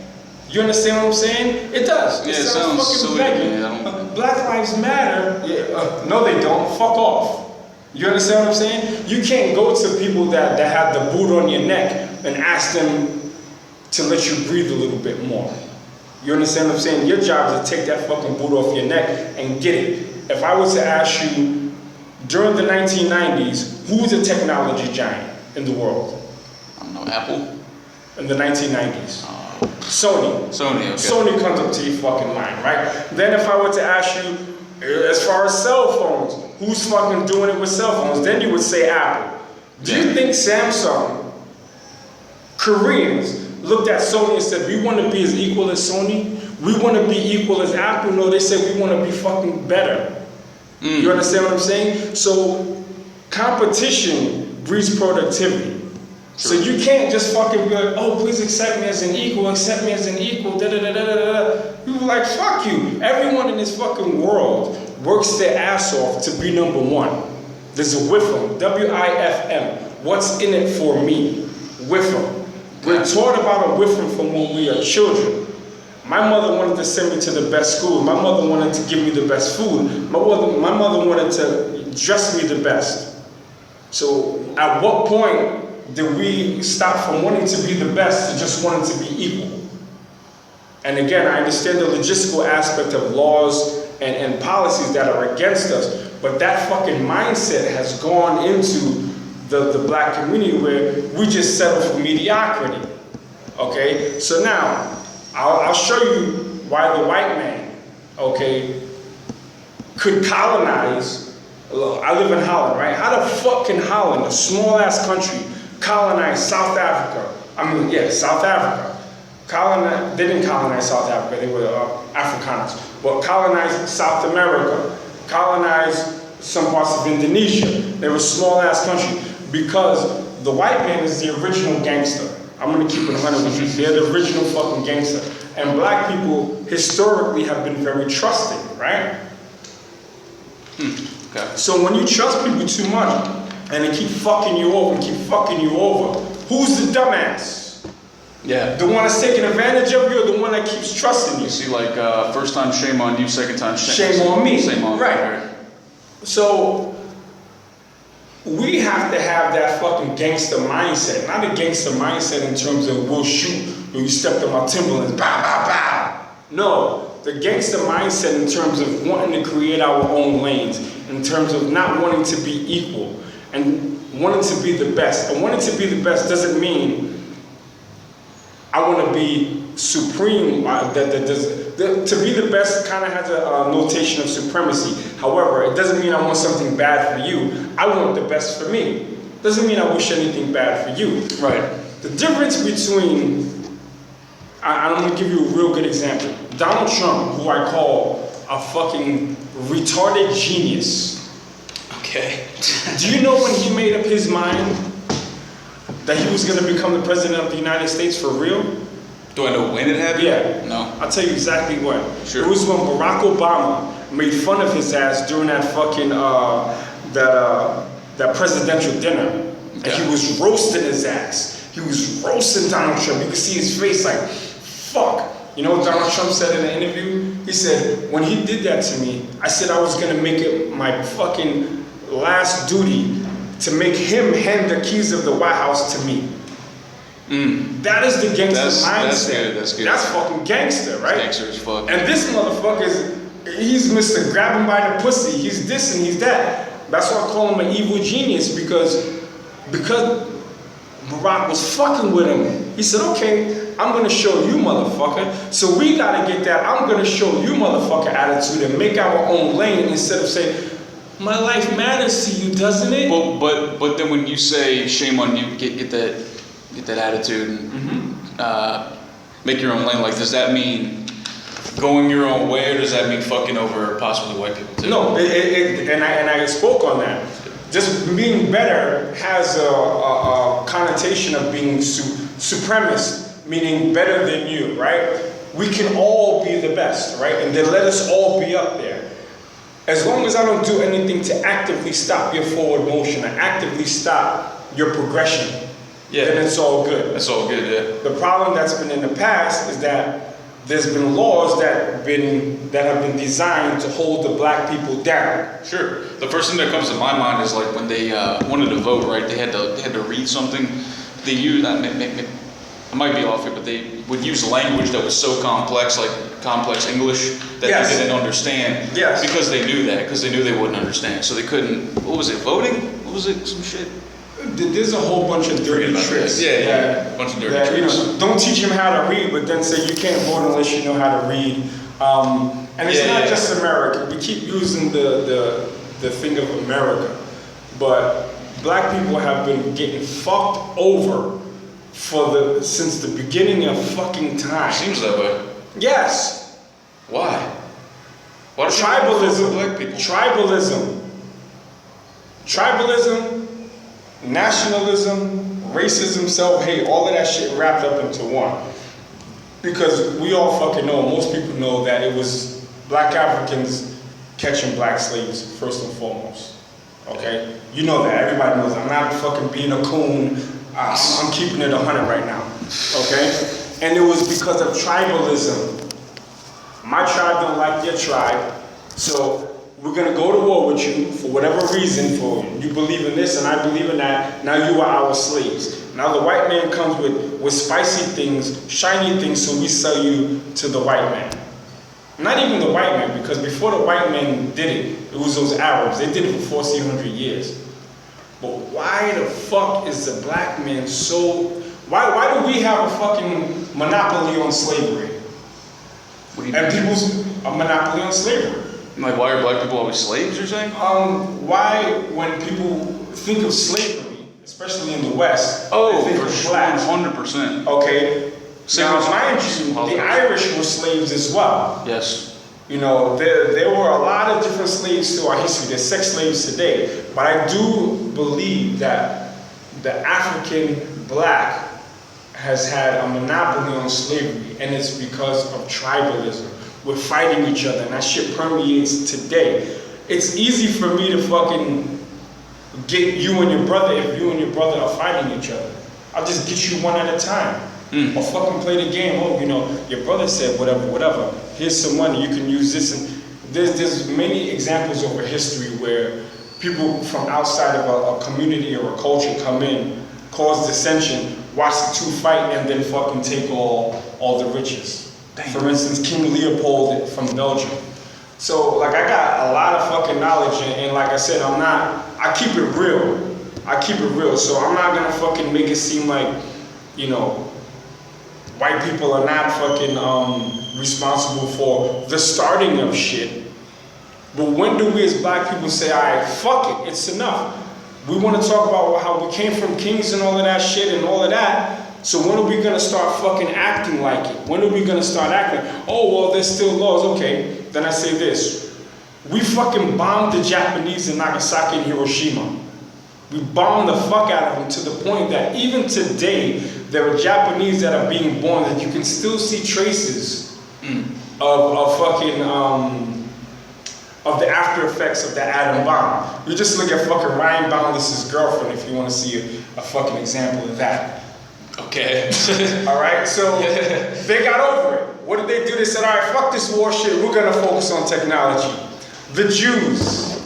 You understand what I'm saying? It does. Yeah, it sounds fucking silly, beggy. man. Black Lives Matter. Yeah, no, they don't. Fuck off. You understand what I'm saying? You can't go to people that have the boot on your neck and ask them to let you breathe a little bit more. You understand what I'm saying? Your job is to take that fucking boot off your neck and get it. If I was to ask you, during the 1990s, who was a technology giant in the world? I don't know, Apple? In the 1990s. Sony. Sony, okay. Sony comes up to your fucking mind, right? Then if I were to ask you, as far as cell phones, who's fucking doing it with cell phones? Then you would say Apple. Do you think Samsung, Koreans, looked at Sony and said, we want to be as equal as Sony? We want to be equal as Apple? No, they said we want to be fucking better. You understand what I'm saying? So competition breeds productivity. So you can't just fucking be like, oh, please accept me as an equal, accept me as an equal, da da da da da da. People like, fuck you. Everyone in this fucking world works their ass off to be number one. There's a WIFM, W-I-F-M. What's in it for me? WIFM. We're taught about a WIFM from when we are children. My mother wanted to send me to the best school. My mother wanted to give me the best food. My mother wanted to dress me the best. So at what point did we stop from wanting to be the best to just wanting to be equal? And again, I understand the logistical aspect of laws and policies that are against us, but that fucking mindset has gone into the black community where we just settle for mediocrity. Okay? So now, I'll show you why the white man, okay, could colonize. I live in Holland, right? How the fuck can Holland, a small-ass country, colonize South Africa? South Africa. They didn't colonize South Africa, they were Afrikaners. But colonize South America, colonize some parts of Indonesia. They were a small-ass country because the white man is the original gangster. I'm gonna keep it 100 with you. They're the original fucking gangster. And black people historically have been very trusting, right? Okay. So when you trust people too much and they keep fucking you over, who's the dumbass? Yeah. The one that's taking advantage of you or the one that keeps trusting you? You see, like, first time shame on you, second time Shame on me. Shame on right. me. So we have to have that fucking gangster mindset. Not a gangster mindset in terms of we'll shoot when you step on my Timberlands, bow, bow, bow. No, the gangster mindset in terms of wanting to create our own lanes, in terms of not wanting to be equal and wanting to be the best. And wanting to be the best doesn't mean I want to be supreme. To be the best kind of has a notation of supremacy. However, it doesn't mean I want something bad for you. I want the best for me. Doesn't mean I wish anything bad for you. Right. The difference between, I'm going to give you a real good example. Donald Trump, who I call a fucking retarded genius. Okay. Do you know when he made up his mind that he was going to become the president of the United States for real? Do I know when it happened? Yeah. No. I'll tell you exactly when. Sure. It was when Barack Obama made fun of his ass during that fucking, that presidential dinner. Okay. And he was roasting his ass. He was roasting Donald Trump. You could see his face like, fuck. You know what Donald Trump said in the interview? He said, when he did that to me, I said I was going to make it my fucking last duty to make him hand the keys of the White House to me. That is the gangster mindset. That's good. That's fucking gangster, right? Gangster as fuck. And this motherfucker he's Mr. Grab him by the pussy. He's this and he's that. That's why I call him an evil genius because Barack was fucking with him. He said, okay, I'm gonna show you, motherfucker. So we gotta get that I'm gonna show you, motherfucker attitude and make our own lane instead of saying, my life matters to you, doesn't it? But then when you say shame on you, get that attitude and make your own lane, like does that mean going your own way or does that mean fucking over possibly white people too? No, and I spoke on that. Just being better has a connotation of being supremacist, meaning better than you, right? We can all be the best, right? And then let us all be up there. As long as I don't do anything to actively stop your forward motion, or actively stop your progression, then it's all good. That's all good, yeah. The problem that's been in the past is that there's been laws that have been designed to hold the black people down. Sure. The first thing that comes to my mind is like when they wanted to vote, right? They had to read something. They used I might be off here, but they would use language that was so complex, like complex English, that Yes. they didn't understand. Yes. Because they knew that, because they knew they wouldn't understand. So they couldn't, what was it, voting? What was it, some shit? There's a whole bunch of dirty tricks. Yeah, a bunch of dirty tricks. Don't teach him how to read, but then say you can't vote unless you know how to read. And it's not just America. We keep using the thing of America, but black people have been getting fucked over since the beginning of fucking time. Seems that way. Yes. Why? Why does Tribalism. black people? Tribalism, nationalism, racism, self-hate, all of that shit wrapped up into one. Because we all fucking know, most people know that it was black Africans catching black slaves first and foremost. Okay? You know that, everybody knows that. I'm not fucking being a coon. I'm keeping it 100 right now. Okay? And it was because of tribalism. My tribe don't like your tribe, so we're gonna go to war with you for whatever reason, for you believe in this and I believe in that, now you are our slaves. Now the white man comes with spicy things, shiny things, so we sell you to the white man. Not even the white man, because before the white man did it, it was those Arabs. They did it for 400 years. But why the fuck is the black man so, why do we have a fucking monopoly on slavery? What do you And mean? people's a monopoly on slavery. Like, why are black people always slaves, you're saying? Why, when people think of slavery, especially in the West, Oh, they think for of sure, blacks. 100%. Okay. Same Now, with mind you, Holocaust. the Irish were slaves as well. Yes. You know, there were a lot of different slaves to our history. There's sex slaves today. But I do believe that the African black has had a monopoly on slavery, and it's because of tribalism. We're fighting each other, and that shit permeates today. It's easy for me to fucking get you and your brother if you and your brother are fighting each other. I'll just get you one at a time. Or fucking play the game. Oh, you know, your brother said whatever. Here's some money, you can use this. And there's many examples over history where people from outside of a community or a culture come in, cause dissension, watch the two fight, and then fucking take all the riches. Damn. For instance, King Leopold from Belgium. So, like, I got a lot of fucking knowledge, and like I said, I keep it real. So I'm not gonna fucking make it seem like, you know, white people are not fucking responsible for the starting of shit. But when do we as black people say, all right, fuck it, it's enough. We want to talk about how we came from kings and all of that shit and all of that. So when are we going to start fucking acting like it? When are we going to start acting? Oh, well, there's still laws. Okay, then I say this. We fucking bombed the Japanese in Nagasaki and Hiroshima. We bombed the fuck out of them to the point that even today, there are Japanese that are being born that you can still see traces of the after effects of the atom bomb. You just look at fucking Ryan Boundless's girlfriend if you want to see a fucking example of that. Okay. All right, so they got over it. What did they do? They said, all right, fuck this war shit. We're gonna focus on technology. The Jews,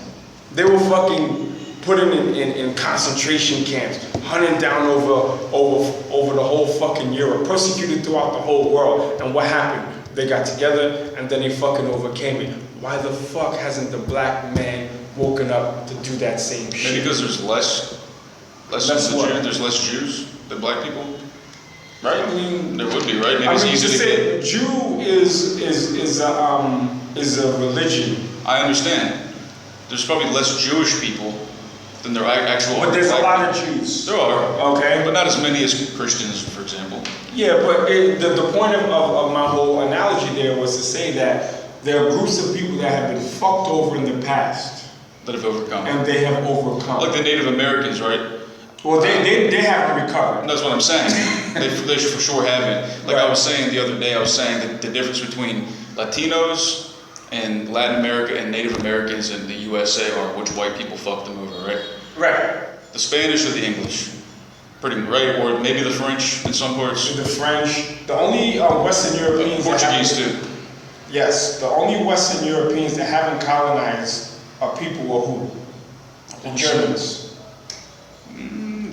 they were fucking put in concentration camps, hunted down over the whole fucking Europe, persecuted throughout the whole world. And what happened? They got together and then they fucking overcame it. Why the fuck hasn't the black man woken up to do that same shit? Maybe because there's less there's less Jews than black people, right? I mean, there would be, right? Maybe it's easy to get. Jew is a religion. I understand. There's probably less Jewish people than there are actual. But there's a black lot people. of Jews. There are. Okay. But not as many as Christians, for example. Yeah, but the point of my whole analogy there was to say that there are groups of people that have been fucked over in the past. That have overcome. And they have overcome. Like the Native Americans, right? Well, they haven't recovered. That's what I'm saying. they for sure haven't. Like I was saying the other day, I was saying that the difference between Latinos and Latin America and Native Americans in the USA are which white people fucked them over, right? Right. The Spanish or the English? Pretty right, or maybe the French in some parts. The French. The only Western Europeans. Portuguese too. Yes, the only Western Europeans that haven't colonized are people who? The Germans.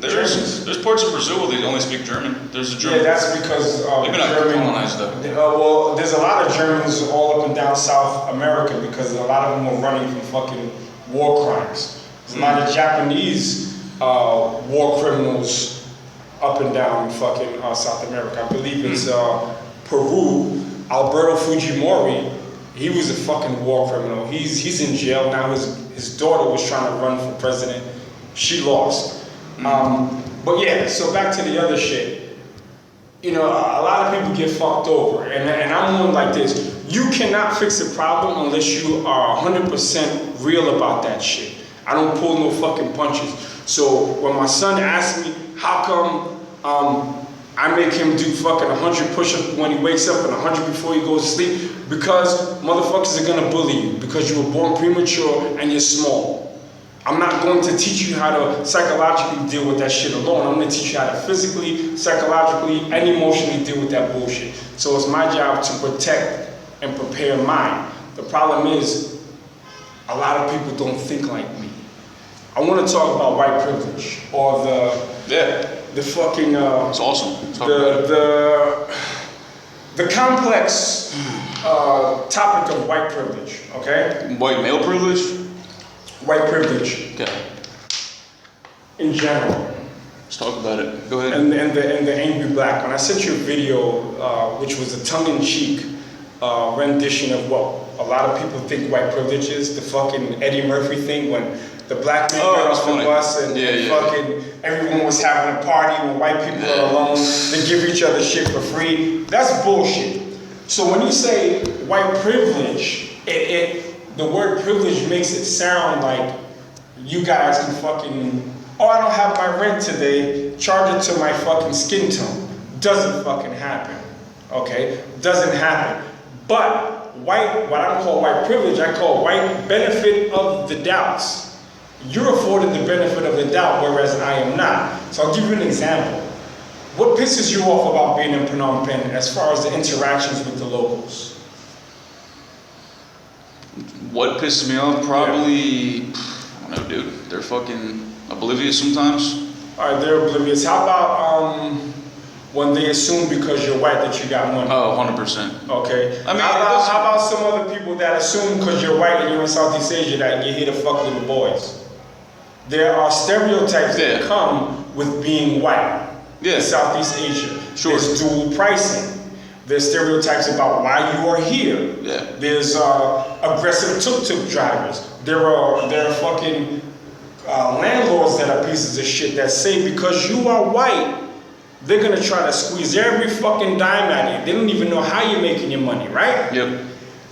There's parts of Brazil where they only speak German. There's a German. Yeah, that's because they've been colonized though. Well, there's a lot of Germans all up and down South America because a lot of them were running from fucking war crimes. There's a lot of Japanese war criminals up and down fucking South America. I believe it's Peru. Alberto Fujimori. He was a fucking war criminal. He's in jail now. His daughter was trying to run for president. She lost. But yeah, so back to the other shit. You know, a lot of people get fucked over. And I'm one like this. You cannot fix a problem unless you are 100% real about that shit. I don't pull no fucking punches. So when my son asked me, how come I make him do fucking 100 push-ups when he wakes up and 100 before he goes to sleep? Because motherfuckers are gonna bully you because you were born premature and you're small. I'm not going to teach you how to psychologically deal with that shit alone. I'm gonna teach you how to physically, psychologically, and emotionally deal with that bullshit. So it's my job to protect and prepare mine. The problem is, a lot of people don't think like me. I want to talk about white privilege or the fucking it's awesome. the complex topic of white privilege. Okay. White male privilege. White privilege. Okay. In general. Let's talk about it. Go ahead. And the angry black. When I sent you a video, which was a tongue-in-cheek rendition of what a lot of people think white privilege is, the fucking Eddie Murphy thing when the black man got off the bus and fucking everyone was having a party when white people are alone. They give each other shit for free. That's bullshit. So when you say white privilege, the word privilege makes it sound like you guys can fucking, oh, I don't have my rent today, charge it to my fucking skin tone. Doesn't fucking happen, okay? Doesn't happen. But white, what I don't call white privilege, I call white benefit of the doubts. You're afforded the benefit of the doubt, whereas I am not. So I'll give you an example. What pisses you off about being in Phnom Penh as far as the interactions with the locals? What pisses me off? Probably, I don't know, dude. They're fucking oblivious sometimes. All right, they're oblivious. How about when they assume because you're white that you got money? Oh, 100%. Okay. I mean, how about some other people that assume because you're white and you're in Southeast Asia that you're here to fuck little boys? There are stereotypes that come with being white in Southeast Asia. Sure. There's dual pricing. There's stereotypes about why you are here. Yeah. There's aggressive tuk-tuk drivers. There are fucking landlords that are pieces of shit that say because you are white, they're gonna try to squeeze every fucking dime out of you. They don't even know how you're making your money, right? Yep.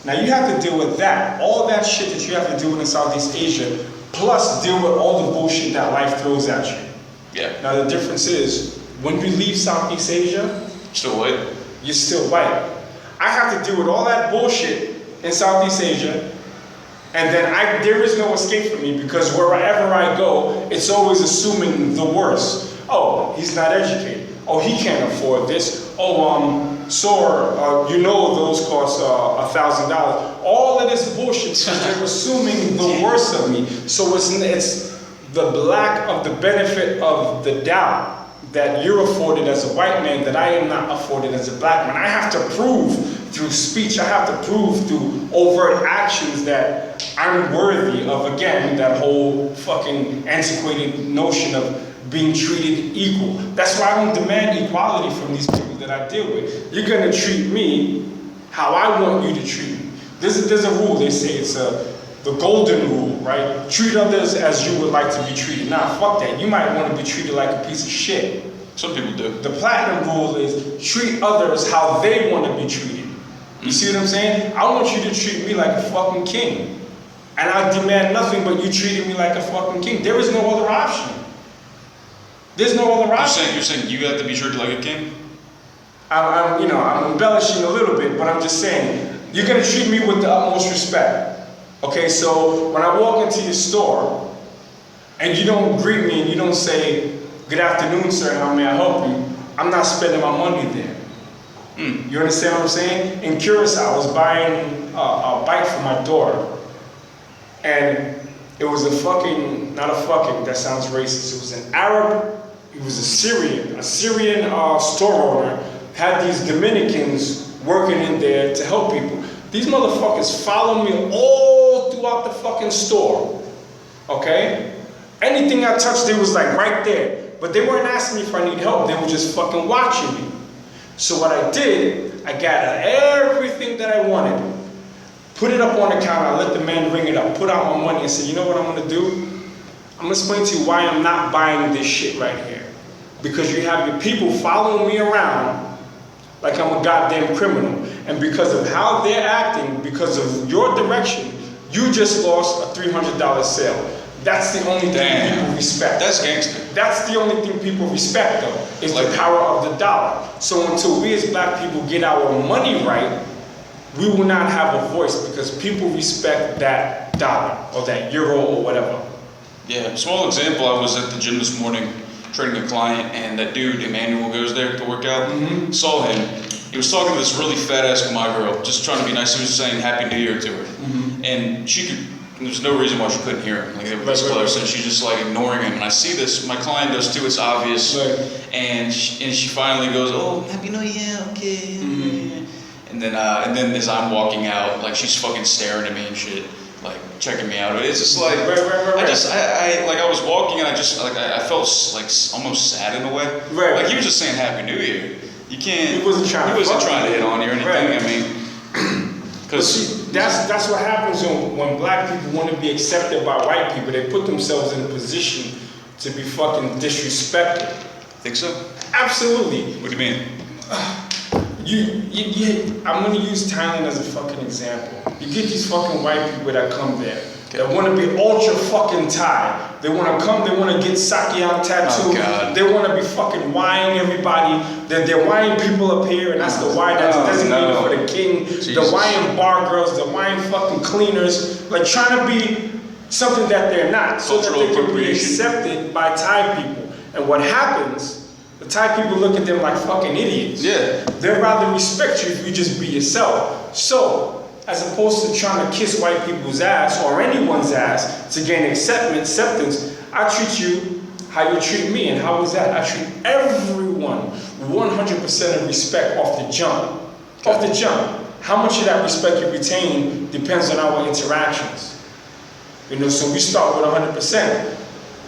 Now you have to deal with that. All that shit that you have to deal with in Southeast Asia, plus deal with all the bullshit that life throws at you. Yeah. Now the difference is, when you leave Southeast Asia, Still white. you're still white. I have to deal with all that bullshit in Southeast Asia, and then there is no escape for me because wherever I go, it's always assuming the worst. Oh, he's not educated. Oh, he can't afford this. Oh, you know those cost $1,000. All of this bullshit because they're assuming the worst of me. So it's the lack of the benefit of the doubt that you're afforded as a white man that I am not afforded as a black man. I have to prove through speech, I have to prove through overt actions that I'm worthy of, again, that whole fucking antiquated notion of being treated equal. That's why I don't demand equality from these people that I deal with. You're gonna treat me how I want you to treat me. There's a rule, they say it's the golden rule, right? Treat others as you would like to be treated. Nah, fuck that. You might want to be treated like a piece of shit. Some people do. The platinum rule is treat others how they want to be treated. You see what I'm saying? I want you to treat me like a fucking king. And I demand nothing but you treating me like a fucking king. There is no other option. There's no other option. You're saying you have to be treated like a king? I'm embellishing a little bit, but I'm just saying, you're gonna treat me with the utmost respect. Okay, so when I walk into your store and you don't greet me and you don't say, good afternoon, sir, how may I help you? I'm not spending my money there. You understand what I'm saying? In Curacao, I was buying a bike for my daughter. And it was that sounds racist. It was an Arab he was a Syrian store owner, had these Dominicans working in there to help people. These motherfuckers followed me all throughout the fucking store, okay? Anything I touched, they was like right there. But they weren't asking me if I need help, they were just fucking watching me. So what I did, I gathered everything that I wanted, put it up on the counter, I let the man ring it up, put out my money and said, you know what I'm gonna do? I'm gonna explain to you why I'm not buying this shit right here. Because you have your people following me around like I'm a goddamn criminal. And because of how they're acting, because of your direction, you just lost a $300 sale. That's the only thing people respect. That's gangster. That's the only thing people respect though, is the power of the dollar. So until we as black people get our money right, we will not have a voice because people respect that dollar or that euro or whatever. Yeah, small example, I was at the gym this morning training a client, and that dude, Emmanuel, goes there to work out. Saw him. He was talking to this really fat ass my girl, just trying to be nice. He was saying Happy New Year to her. And she could, there's no reason why she couldn't hear him. Like they were this close, and she's just like ignoring him. And I see this, my client does too, it's obvious. And she finally goes, oh, Happy New Year, okay. And then as I'm walking out, like she's fucking staring at me and shit, like checking me out. It's just like I was walking and I felt like almost sad in a way. Like he was just saying Happy New Year. You can't. He wasn't trying to hit on you or anything. I mean, because that's what happens when black people want to be accepted by white people. They put themselves in a position to be fucking disrespected. Think so? Absolutely. What do you mean? I'm gonna use Thailand as a fucking example. You get these fucking white people that come there that want to be ultra fucking Thai. They want to come, they want to get Sakyang tattoo. They want to be fucking wine everybody. They're wine people up here, and that's the wine that's designated for the king. Jesus. The wine bar girls, the wine fucking cleaners, like trying to be something that they're not, so that they can be accepted by Thai people. And what happens? The Thai people look at them like fucking idiots. Yeah. They'd rather respect you if you just be yourself. So, as opposed to trying to kiss white people's ass or anyone's ass to gain acceptance, I treat you how you treat me. And how is that? I treat everyone 100% of respect off the jump. Off the jump. How much of that respect you retain depends on our interactions. You know, so we start with 100%.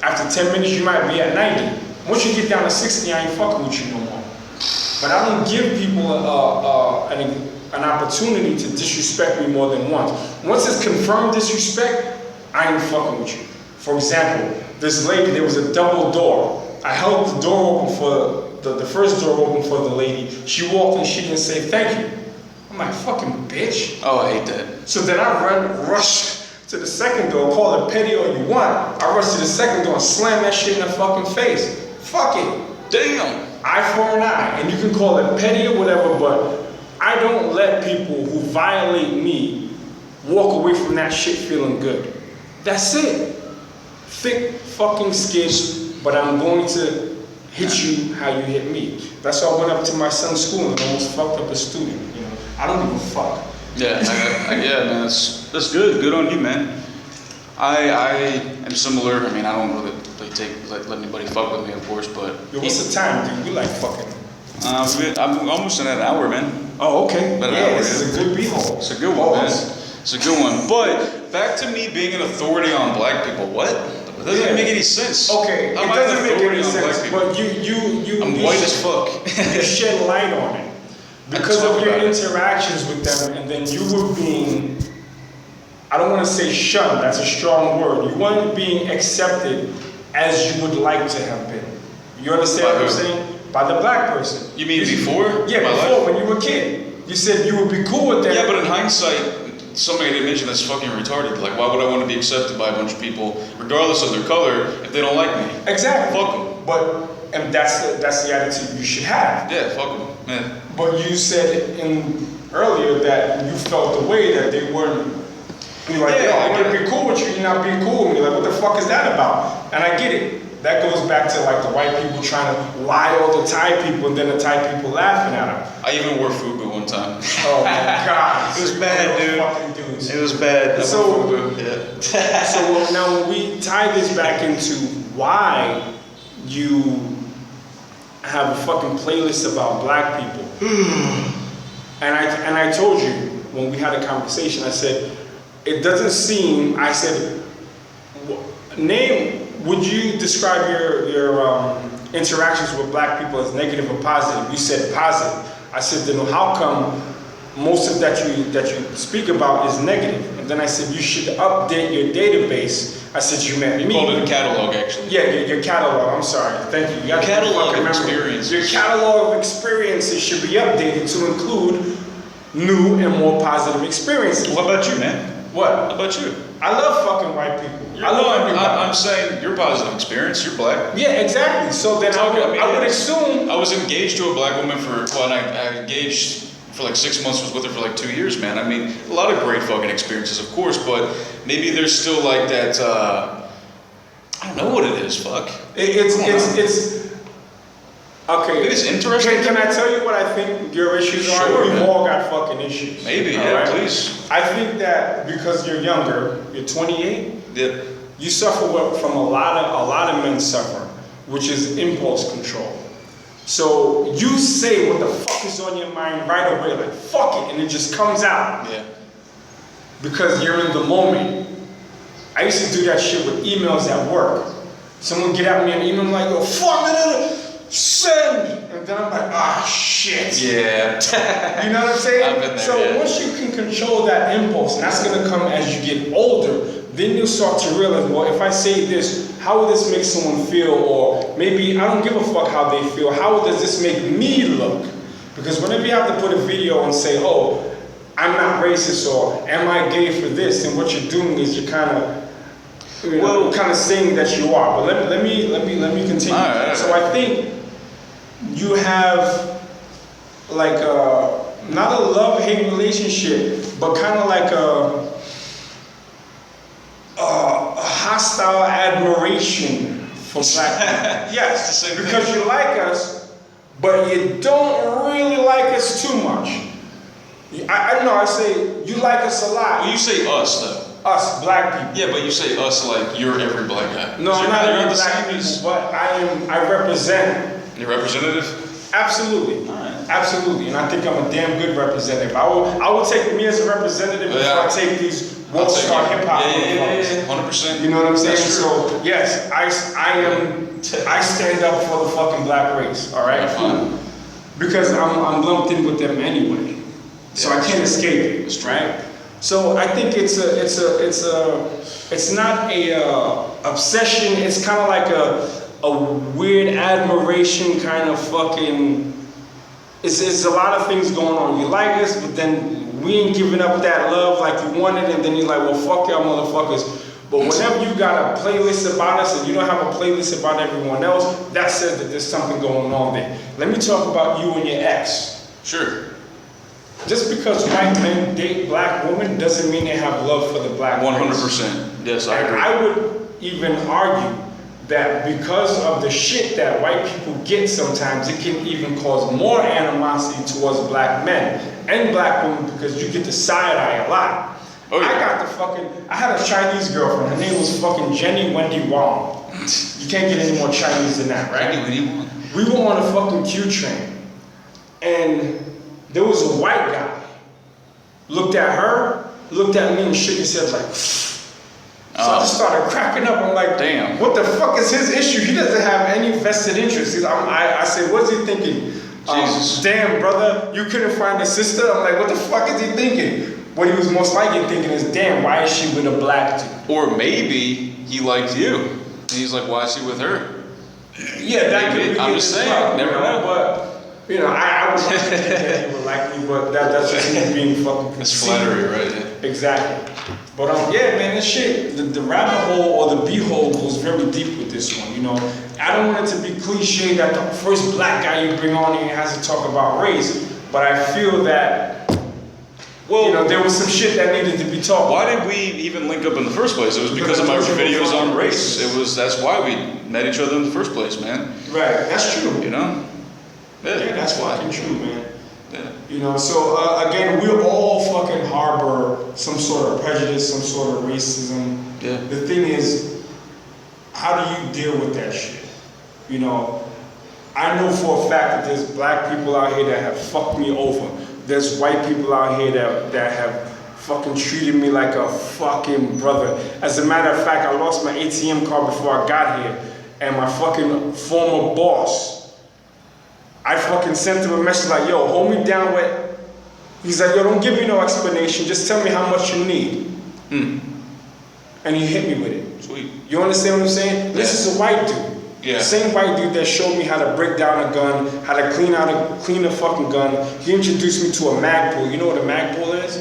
After 10 minutes, you might be at 90. Once you get down to 60, I ain't fucking with you no more. But I don't give people an opportunity to disrespect me more than once. Once it's confirmed disrespect, I ain't fucking with you. For example, this lady, there was a double door. I held the door open for, the first door open for the lady. She walked and she didn't say thank you. I'm like, fucking bitch. Oh, I hate that. So then I rush to the second door, call it petty all you want. I rush to the second door and slam that shit in her fucking face. Fuck it. Damn. Eye for an eye. And you can call it petty or whatever, but I don't let people who violate me walk away from that shit feeling good. That's it. Thick fucking skin, but I'm going to hit you how you hit me. That's why I went up to my son's school and almost fucked up a student. You know, I don't give a fuck. Yeah, yeah, man. That's good. Good on you, man. I am similar. I mean, I don't really let anybody fuck with me, of course, but. Yo, what's the time, dude? We like fucking. I'm almost in an hour, man. Oh, okay. This is a good b-hole. It's a good one, man. It's a good one. But back to me being an authority on black people. What? It doesn't make any sense. Okay, it doesn't make any sense. But I'm white as fuck. You shed light on it because of your interactions with them, and then you were being. I don't want to say shunned. That's a strong word. You weren't being accepted as you would like to have been. You understand what I'm saying? By the black person. You mean before? Yeah, before, when you were a kid. You said you would be cool with that. Yeah, but in hindsight, somebody didn't mention that's fucking retarded. Like, why would I want to be accepted by a bunch of people, regardless of their color, if they don't like me? Exactly. Fuck them. And that's the attitude you should have. Yeah, fuck them, man. But you said earlier that you felt the way that they weren't. You're like, yo, I want to be cool with you, you're not being cool with me. Like, what the fuck is that about? And I get it. That goes back to like the white people trying to lie all the Thai people, and then the Thai people laughing at them. I even wore FUBU one time. Oh my God. It was bad, dude. Fucking dudes. It was bad. So now when we tie this back into why you have a fucking playlist about black people. And I told you when we had a conversation, I said, it doesn't seem, I said, would you describe your interactions with black people as negative or positive? You said positive. I said, then how come most of that you speak about is negative? And then I said, you should update your database. I said, you meant me. You called it a catalog, actually. Yeah, your catalog. I'm sorry. Thank you. Your catalog of experiences. Your catalog of experiences should be updated to include new and more positive experiences. What about you, man? What? How about you? I love fucking white people. I love everybody. I'm saying your positive experience. You're black. Yeah, exactly. So then I would assume. I was engaged to a black woman I engaged for like 6 months, was with her for like 2 years, man. I mean, a lot of great fucking experiences, of course, but maybe there's still like that, I don't know what it is, fuck. It's okay. It is interesting. Can I tell you what I think your issues are? Sure, We've man. all got fucking issues. Maybe, all yeah, right? please. I think that because you're younger, you're 28, Yeah. you suffer from a lot of men suffer, which is impulse control. So you say what the fuck is on your mind right away, like fuck it, and it just comes out. Yeah. Because you're in the moment. I used to do that shit with emails at work. Someone get at me an email, I'm like, yo, fuck it, send! And then I'm like, ah, shit. Yeah. You know what I'm saying? I've been there, So yeah. once you can control that impulse, and that's gonna come as you get older, then you'll start to realize, well, if I say this, how will this make someone feel? Or maybe I don't give a fuck how they feel. How does this make me look? Because whenever you have to put a video and say, oh, I'm not racist, or am I gay for this? And what you're doing is you're kind of, kind of saying that you are. But let me continue. All right. So I think you have like not a love-hate relationship, but kind of like a hostile admiration for black people. Yes, because you like us, but you don't really like us too much. I know, I say, you like us a lot. Well, you say us, though. Us, black people. Yeah, but you say us like you're every black guy. No, I'm not every black same people, but I represent. You're representative? Absolutely. All right. Absolutely. And I think I'm a damn good representative. I will take me as a representative before I take these world star hip hop. Yeah, 100%. You know what I'm saying? That's true. So, yes, I stand up for the fucking black race, all right? Fine. Because I'm lumped in with them anyway. So I can't escape it, right? So I think it's not a obsession. It's kind of like a weird admiration kind of fucking. It's a lot of things going on. You like us, but then we ain't giving up that love like you wanted, and then you're like, well, fuck y'all motherfuckers. But whenever you got a playlist about us and you don't have a playlist about everyone else, that says that there's something going on there. Let me talk about you and your ex. Sure. Just because white men date black women doesn't mean they have love for the black race. 100%. Yes, I And agree. I would even argue that because of the shit that white people get sometimes, it can even cause more animosity towards black men and black women because you get the side eye a lot. Oh, yeah. I had a Chinese girlfriend. Her name was fucking Jenny Wendy Wong. You can't get any more Chinese than that, right? We were on a fucking Q train, and there was a white guy. Looked at her, looked at me, and shook his head like. So I just started cracking up. I'm like, damn. What the fuck is his issue? He doesn't have any vested interest. I said, what's he thinking? Jesus. Damn, brother, you couldn't find a sister? I'm like, what the fuck is he thinking? What he was most likely thinking is, damn, why is she with a black dude? Or maybe he liked you. And he's like, why is he with her? Yeah, that Maybe. could be I'm it just as saying, well, never know. But, I would like to think that he would like me, but that's just me being fucking That's conceited. flattery, right? Exactly. But yeah, man, this shit, the rabbit hole or the beehole goes very deep with this one, you know. I don't want it to be cliche that the first black guy you bring on here has to talk about race, but I feel that, there was some shit that needed to be talked Why about. did we even link up in the first place? It was because of my videos on race. That's why we met each other in the first place, man. Right, that's true. You know? Yeah, that's fucking true, man. Yeah. You know, so again, we all fucking harbor some sort of prejudice, some sort of racism. Yeah. The thing is, how do you deal with that shit? You know, I know for a fact that there's black people out here that have fucked me over. There's white people out here that have fucking treated me like a fucking brother. As a matter of fact, I lost my ATM card before I got here, and my fucking former boss, I fucking sent him a message like, yo, hold me down with. He's like, yo, don't give me no explanation, just tell me how much you need. And he hit me with it. Sweet. You understand what I'm saying? Yeah. This is a white dude. Yeah. Same white dude that showed me how to break down a gun, how to clean a fucking gun. He introduced me to a mag pull. You know what a mag pull is?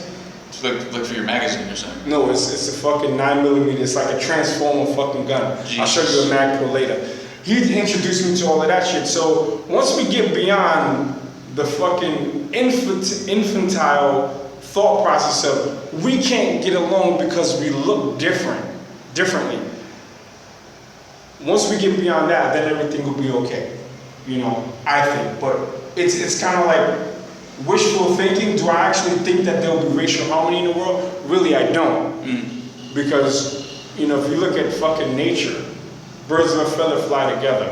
It's like for your magazine, you're saying? No, it's a fucking 9mm. It's like a transformer fucking gun. Jesus. I'll show you a mag pull later. He introduced me to all of that shit. So once we get beyond the fucking infantile thought process of we can't get along because we look differently. Once we get beyond that, then everything will be okay. You know, I think. But it's kind of like wishful thinking. Do I actually think that there will be racial harmony in the world? Really, I don't. Because, you know, if you look at fucking nature, birds of a feather fly together.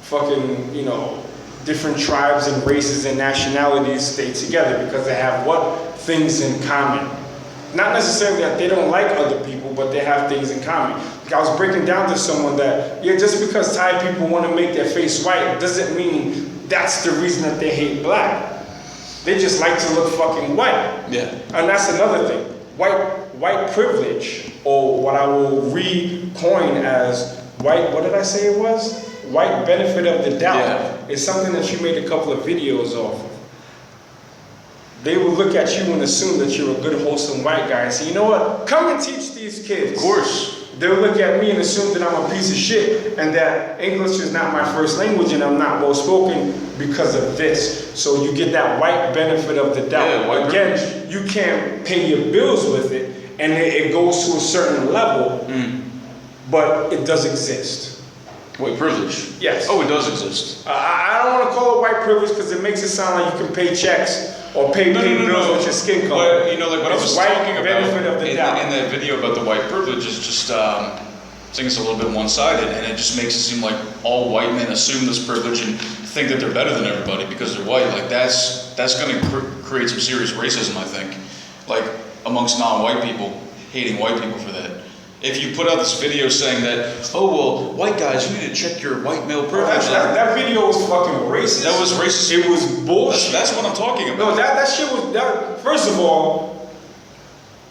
Fucking, you know, different tribes and races and nationalities stay together because they have what? Things in common. Not necessarily that they don't like other people, but they have things in common. Like I was breaking down to someone that, yeah, just because Thai people want to make their face white doesn't mean that's the reason that they hate black. They just like to look fucking white. Yeah. And that's another thing. White privilege, or what I will re-coin as white, what did I say it was? White benefit of the doubt, is something that you made a couple of videos of. They will look at you and assume that you're a good, wholesome white guy and say, you know what, come and teach these kids. Of course. They'll look at me and assume that I'm a piece of shit and that English is not my first language and I'm not well spoken because of this. So you get that white benefit of the doubt. Yeah, again, you can't pay your bills with it and it goes to a certain level, but it does exist. White privilege? Yes. Oh, it does exist. I don't want to call it white privilege because it makes it sound like you can pay checks or pay bills with your skin color. But, you know, like what I was talking about in that video about the white privilege is just, I think it's a little bit one-sided, and it just makes it seem like all white men assume this privilege and think that they're better than everybody because they're white. Like that's going to create some serious racism, I think. Like amongst non-white people, hating white people for that. If you put out this video saying that, oh, well, white guys, you need to check your white male privilege. That video was fucking racist. That was racist. It was bullshit. That's what I'm talking about. No, that shit was, first of all,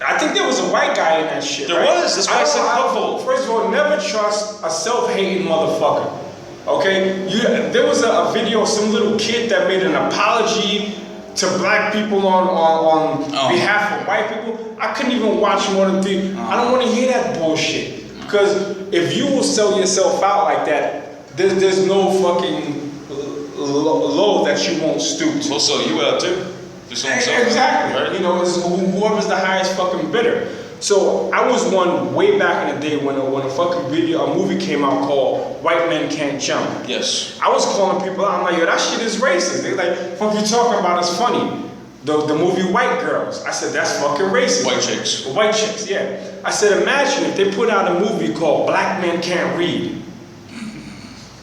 I think there was a white guy in that shit, There was. That's why I said couple. First of all, never trust a self-hating motherfucker, okay? There was a video of some little kid that made an apology to black people on behalf of white people. I couldn't even watch more than three. I don't want to hear that bullshit. Because if you will sell yourself out like that, there's no fucking low that you won't stoop to. We'll sell you out too. Exactly. Right? You know, it's whoever's the highest fucking bidder. So I was one way back in the day when a fucking a movie came out called White Men Can't Jump. Yes. I was calling people out. I'm like, yo, that shit is racist. They're like, fuck you talking about? It's funny. The movie White Girls. I said, that's fucking racist. White chicks. White chicks, yeah. I said, imagine if they put out a movie called Black Men Can't Read.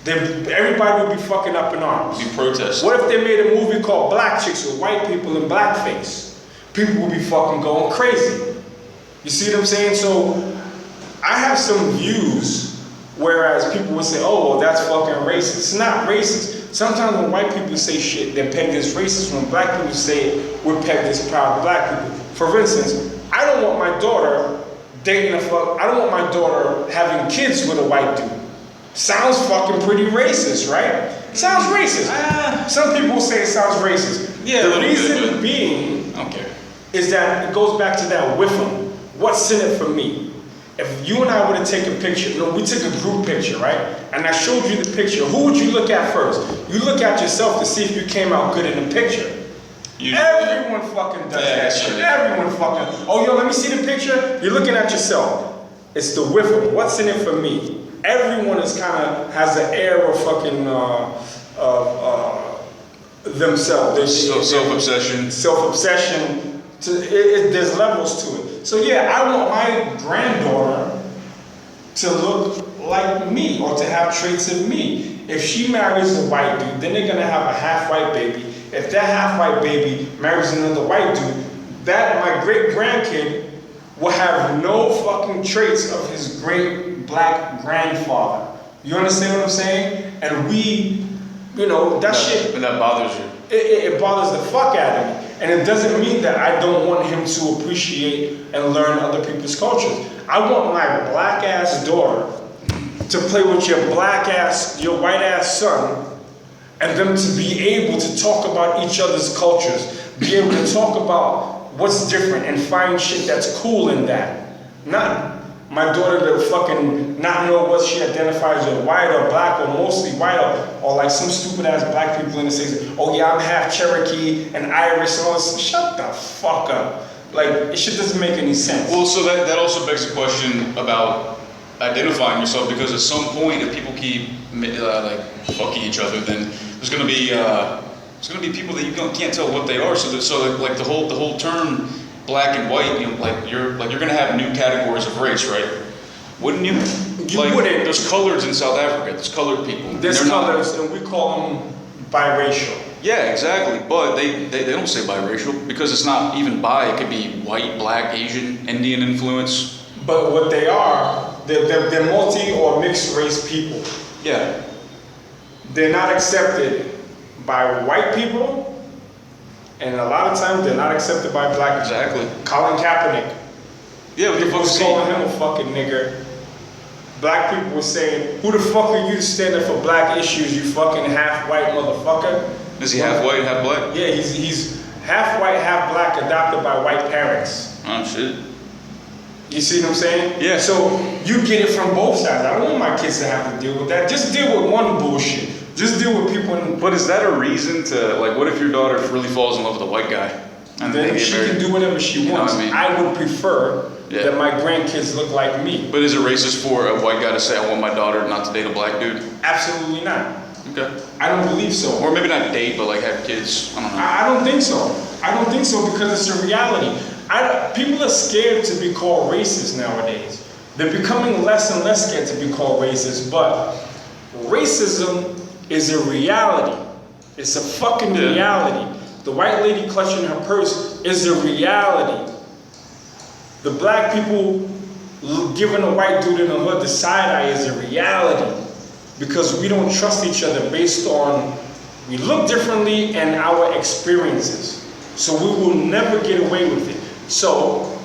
Everybody would be fucking up in arms. Be protesting. What if they made a movie called Black Chicks with white people in blackface? People would be fucking going crazy. You see what I'm saying? So I have some views, whereas people would say, oh, well, that's fucking racist. It's not racist. Sometimes when white people say shit, they're pegged as racist. When black people say it, we're pegged as proud black people. For instance, I don't want my daughter I don't want my daughter having kids with a white dude. Sounds fucking pretty racist, right? Sounds racist. Some people say it sounds racist. Yeah, the reason being is that it goes back to that whiffum. What's in it for me? If you and I were to take a picture, we took a group picture, right? And I showed you the picture. Who would you look at first? You look at yourself to see if you came out good in the picture. Everyone fucking does that shit. Everyone fucking. Oh, yo, let me see the picture. You're looking at yourself. It's the whiffle. What's in it for me? Everyone is kind of has an air of fucking themselves. Self-obsession. Self-obsession. There's levels to it. So yeah, I want my granddaughter to look like me or to have traits of me. if she marries a white dude, then they're gonna have a half white baby. If that half white baby marries another white dude, that my great grandkid will have no fucking traits of his great black grandfather. You understand what I'm saying? And we, that shit. And that bothers you. It bothers the fuck out of me. And it doesn't mean that I don't want him to appreciate and learn other people's cultures. I want my black ass daughter to play with your white ass son, and them to be able to talk about each other's cultures, be able to talk about what's different and find shit that's cool in that. Not my daughter to fucking not know what she identifies as white or black or mostly white or like some stupid ass black people in the States. Oh yeah, I'm half Cherokee and Irish and all this. Shut the fuck up. Like, it shit doesn't make any sense. Well, so that also begs the question about identifying yourself, because at some point, if people keep like fucking each other, then there's gonna be people that you can't tell what they are. So like the whole term black and white, you're gonna have new categories of race, right? Wouldn't you? You wouldn't. There's coloreds in South Africa. There's colored people. There's colors, and we call them biracial. Yeah, exactly. But they don't say biracial, because it's not even bi. It could be white, black, Asian, Indian influence. But what they are, they're multi or mixed race people. Yeah. They're not accepted by white people, and a lot of times they're not accepted by black people. Exactly. Colin Kaepernick. Yeah, what the fuck is he? Calling him a fucking nigger. Black people were saying, who the fuck are you standing for black issues, you fucking half white motherfucker? Is he half white, half black? Yeah, he's half white, half black, adopted by white parents. Oh shit. You see what I'm saying? Yeah. So you get it from both sides. I don't want my kids to have to deal with that. Just deal with one bullshit. Just deal with people. But is that a reason to, like, what if your daughter really falls in love with a white guy? And then she can do whatever she wants. What I mean? I would prefer that my grandkids look like me. But is it racist for a white guy to say, I want my daughter not to date a black dude? Absolutely not. Okay. I don't believe so. Or maybe not date, but like have kids. I don't know. I don't think so. I don't think so, because it's a reality. People are scared to be called racist nowadays. They're becoming less and less scared to be called racist, but racism is a reality. It's a fucking reality. The white lady clutching her purse is a reality. The black people giving a white dude in the hood the side eye is a reality. Because we don't trust each other based on, we look differently and our experiences. So we will never get away with it. So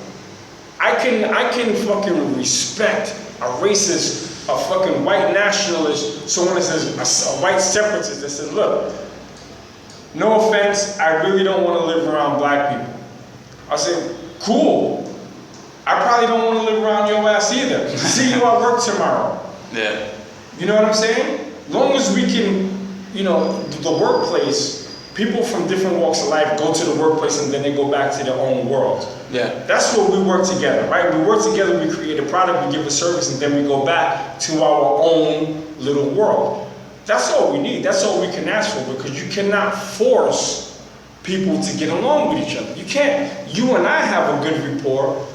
I can fucking respect a racist, a fucking white nationalist, someone that says, a white separatist that says, look, no offense, I really don't want to live around black people. I say, cool. I probably don't want to live around your ass either. See you at work tomorrow. Yeah. You know what I'm saying? Long as we can, the workplace, people from different walks of life go to the workplace and then they go back to their own world. Yeah. That's where we work together, right? We work together, we create a product, we give a service, and then we go back to our own little world. That's all we need. That's all we can ask for, because you cannot force people to get along with each other. You can't. You and I have a good rapport,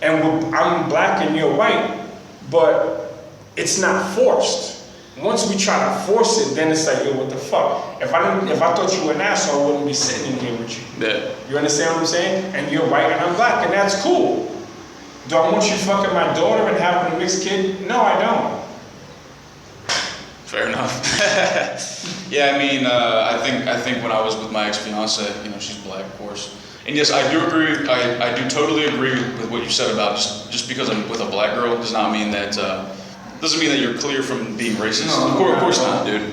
and I'm black and you're white, but it's not forced. Once we try to force it, then it's like, yo, what the fuck? If I thought you were an asshole, I wouldn't be sitting in here with you. Yeah. You understand what I'm saying? And you're white and I'm black, and that's cool. Do I want you fucking my daughter and having a mixed kid? No, I don't. Fair enough. Yeah, I mean, I think when I was with my ex-fiance, she's black, of course. And yes, I do agree. I do totally agree with what you said about just because I'm with a black girl does not mean that doesn't mean that you're clear from being racist. No, of course not, dude.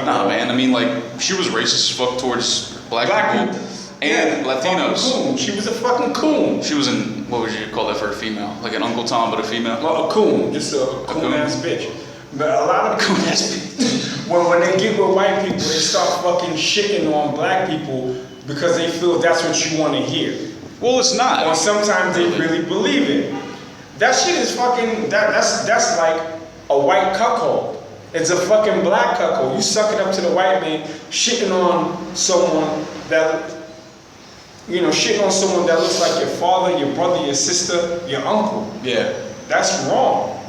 Nah, man. I mean, like, she was racist as fuck towards black people and Latinos. Coon. She was a fucking coon. She was in, what would you call that for a female? Like an Uncle Tom, but a female? Well, a coon, just a coon ass bitch. But a lot of coon ass bitch. when they get with white people, they start fucking shitting on black people because they feel that's what you want to hear. Well, it's not. Or sometimes they really believe it. That shit is fucking. That's like a white cuckold. It's a fucking black cuckold. You suck it up to the white man, shitting on someone that, shitting on someone that looks like your father, your brother, your sister, your uncle. Yeah. That's wrong.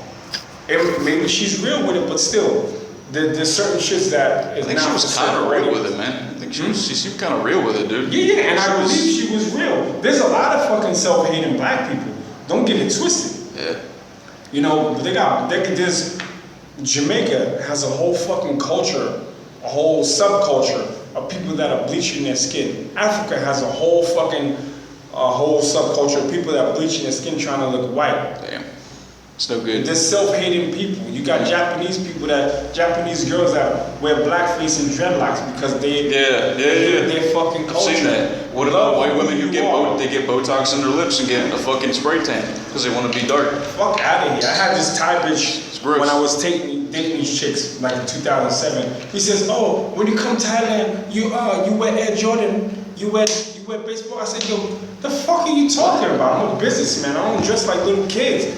And maybe she's real with it, but still, There's certain shits that is I think she not was for kind of certain real with audience. it, man. I think she seemed kind of real with it, dude. Yeah, and I was- believe she was real. There's a lot of fucking self-hating black people. Don't get it twisted. Yeah. You know, there's Jamaica has a whole fucking culture, a whole subculture of people that are bleaching their skin. Africa has a whole subculture of people that are bleaching their skin trying to look white. Damn. It's no good. There's self-hating people. You got Japanese girls that wear blackface and dreadlocks because they hate their fucking culture. I've seen that. What about white women who get Botox in their lips and get a fucking spray tan because they want to be dark? Fuck out of here. I had this Thai bitch gross. when I was dating these chicks like in 2007. He says, "Oh, when you come to Thailand, you wear Air Jordan, you wear baseball." I said, "Yo, the fuck are you talking about? I'm a businessman. I don't dress like little kids. The